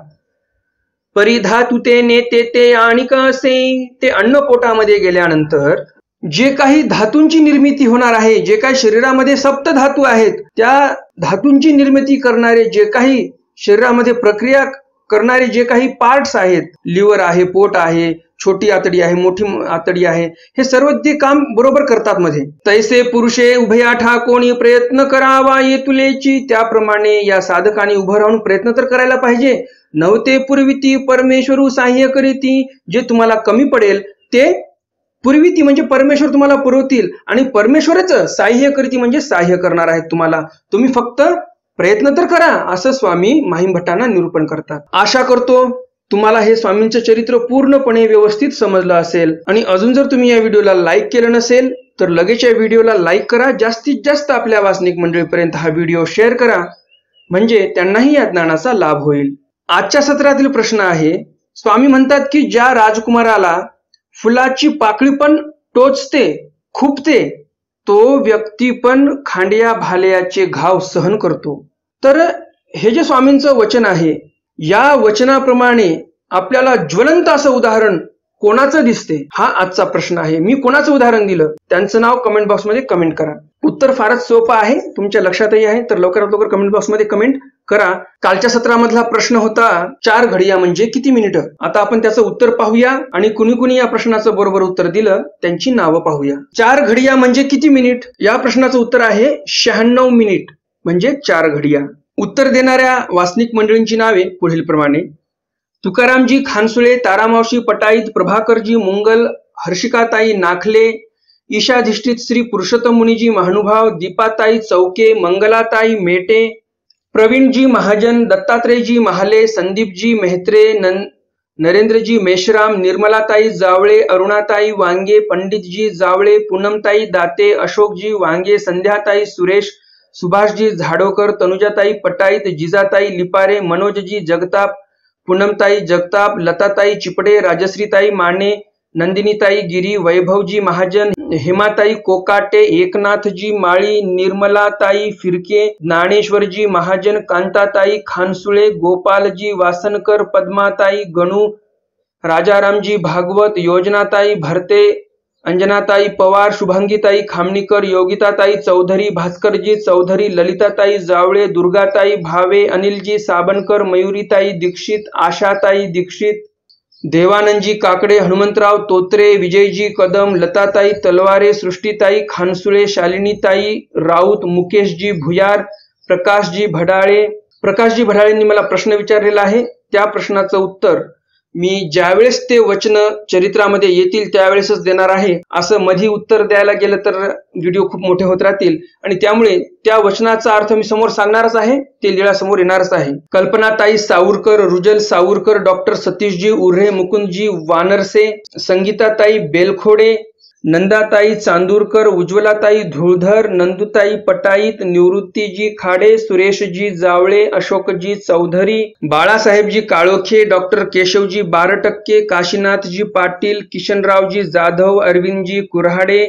परिधातु ते नेते ते आणि कसे. ते अन्न पोटामध्ये गेल्यानंतर जे काही धातूंची निर्मिती होणार आहे, जे काही शरीरामध्ये सप्त धातू आहेत, त्या धातूंची निर्मिती करणारे जे काही शरीरामध्ये प्रक्रिया करणारे जे काही पार्ट्स आहेत, लिव्हर आहे, पोट आहे, छोटी आतडी आहे, मोठी आतडी आहे, हे सर्व ते काम बरोबर करतात मध्ये. तैसे पुरुषे उभया ठाकोणी प्रयत्न करावा येतुलेची. त्याप्रमाणे या साधकाने उभं राहून प्रयत्न तर करायला पाहिजे. नवते पूर्वीती परमेश्वरू सहाय्य करीती. जे तुम्हाला कमी पडेल ते पूर्वीती म्हणजे परमेश्वर तुम्हाला पुरवतील, आणि परमेश्वरच सहाय्य करीती म्हणजे सहाय्य करणार आहेत तुम्हाला. तुम्ही फक्त प्रयत्न तर करा असं स्वामी माहीम भट्टांना निरूपण करतात. आशा करतो तुम्हाला हे स्वामींचं चरित्र पूर्णपणे व्यवस्थित समजलं असेल. आणि अजून जर तुम्ही या व्हिडिओला लाईक केलं नसेल तर लगेच या व्हिडिओला लाईक करा. जास्तीत जास्त आपल्या वासनिक मंडळीपर्यंत हा व्हिडिओ शेअर करा, म्हणजे त्यांनाही या ज्ञानाचा लाभ होईल. आजच्या सत्रातील प्रश्न आहे, स्वामी म्हणतात की ज्या राजकुमाराला फुलाची पाकळी पण टोचते, खुपते, तो व्यक्ती पण खांडिया भाल्याचे घाव सहन करतो. तर हे जे स्वामींचं वचन आहे, या वचनाप्रमाणे आपल्याला ज्वलंत असं उदाहरण कोणाचं दिसते, हा आजचा प्रश्न आहे. मी कोणाचं उदाहरण दिलं त्यांचं नाव कमेंट बॉक्समध्ये कमेंट करा. उत्तर फारच सोपं आहे, तुमच्या लक्षातही आहे, तर लवकरात लवकर कमेंट बॉक्समध्ये कमेंट करा. कालच्या सत्रामधला प्रश्न होता 4 घडिया म्हणजे किती मिनिटं. आता आपण त्याचं उत्तर पाहूया आणि कुणी कुणी या प्रश्नाचं बरोबर उत्तर दिलं त्यांची नावं पाहूया. 4 घडिया म्हणजे किती मिनिट? या प्रश्नाचं उत्तर आहे 96 मिनिट म्हणजे 4 घडिया. उत्तर देणाऱ्या वासनिक मंडळींची नावे पुढील प्रमाणे: तुकारामजी खानसुळे, तारामावशी पटाईत, प्रभाकरजी मुंगल, हर्षिकाताई नाखले, ईशाधिष्ठित श्री पुरुषोत्तम मुनीजी महानुभाव, दीपाताई चौके, मंगलाताई मेटे, प्रवीणजी महाजन, दत्तात्रेयजी महाले, संदीपजी मेहत्रे, नरेंद्रजी मेश्राम, निर्मलाताई जावळे, अरुणाताई वांगे, पंडितजी जावळे, पूनमताई दाते, अशोकजी वांगे, संध्याताई सुरेश, सुभाषजी झाडोकर, तनुजाताई पटाईत, जिजाताई लिपारे, मनोजजी जगताप, पूनमताई जगताप, लताताई चिपडे, राजश्रीताई माने, नंदिनीताई गिरी, वैभवजी महाजन, हेमाताई कोकाटे, एकनाथजी माळी, निर्मलाताई फिरके, ज्ञानेश्वरजी महाजन, कांताताई खानसुळे, गोपालजी वासनकर, पद्माताई गणू, राजारामजी भागवत, योजनाताई भरते, अंजनाताई पवार, शुभांगीताई खामणीकर, योगिताताई चौधरी, भास्करजी चौधरी, ललिताताई जावळे, दुर्गाताई भावे, अनिलजी साबणकर, मयुरीताई दीक्षित, आशाताई दीक्षित, देवानंदजी काकडे, हनुमंतराव तोत्रे, विजयजी कदम, लताताई तलवारे, सृष्टीताई खानसुळे, शालिनीताई राऊत, मुकेशजी भुयार, प्रकाशजी भडाळे. प्रकाशजी भडाळेंनी मला प्रश्न विचारलेला आहे, त्या प्रश्नाचं उत्तर मी ज्यावेळेस ते वचन चरित्रामध्ये येतील त्यावेळेसच देणार आहे. असं मधी उत्तर द्यायला गेलं तर व्हिडिओ खूप मोठे होत राहतील, आणि त्यामुळे त्या वचनाचा अर्थ मी समोर सांगणारच आहे, ते लीळा समोर येणारच आहे. कल्पनाताई सावरकर, रुजल सावरकर, डॉक्टर सतीशजी उर्हे, मुकुंदजी वानरसे, संगीताताई बेलखोडे, नंदाताई चांदूरकर, उज्ज्वलाताई धुळधर, नंदुताई पटाईत, निवृत्तीजी खाडे, सुरेशजी जावळे, अशोकजी चौधरी, बाळासाहेबजी काळोखे, डॉक्टर केशवजी 12%, काशीनाथजी पाटील, किशनरावजी जाधव, अरविंदजी कुऱ्हाडे,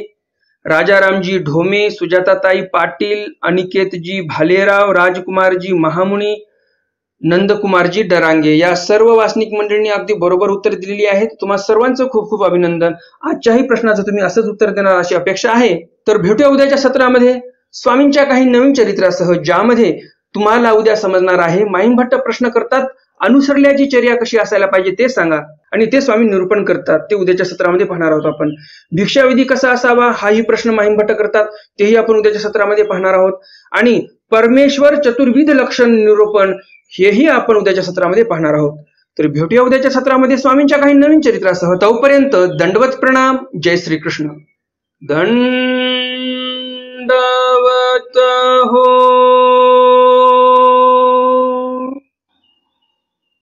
राजारामजी ढोमे, सुजाताताई पाटील, अनिकेतजी भालेराव, राजकुमारजी महामुनी, नंदकुमारजी डरांगे. या सर्व वासनिक मंडळींनी अगदी बरोबर उत्तर दिलेली आहेत. तुम्हा सर्वांचं खूप खूप अभिनंदन. आजच्याही प्रश्नाचं तुम्ही असंच उत्तर देणार अशी अपेक्षा आहे. तर भेटूया उद्याच्या सत्रामध्ये स्वामींच्या काही नवीन चरित्रासह, ज्यामध्ये तुम्हाला उद्या समजणार आहे माहीम भट्ट प्रश्न करतात अनुसरल्याची चर्या कशी असायला पाहिजे ते सांगा. आणि ते स्वामी निरूपण करतात. ते उद्याच्या सत्रामध्ये पाहणार आहोत आपण. भिक्षाविधी कसा असावा हाही प्रश्न माहीमभट्ट करतात, तेही आपण उद्याच्या सत्रामध्ये पाहणार आहोत. आणि परमेश्वर चतुर्विध लक्षण निरूपण हेही आपण उद्याच्या सत्रामध्ये पाहणार आहोत. तर भेटूया उद्याच्या सत्रामध्ये स्वामींच्या काही नवीन चरित्रासह. तोपर्यंत दंडवत प्रणाम. जय श्रीकृष्ण. दंडवत हो.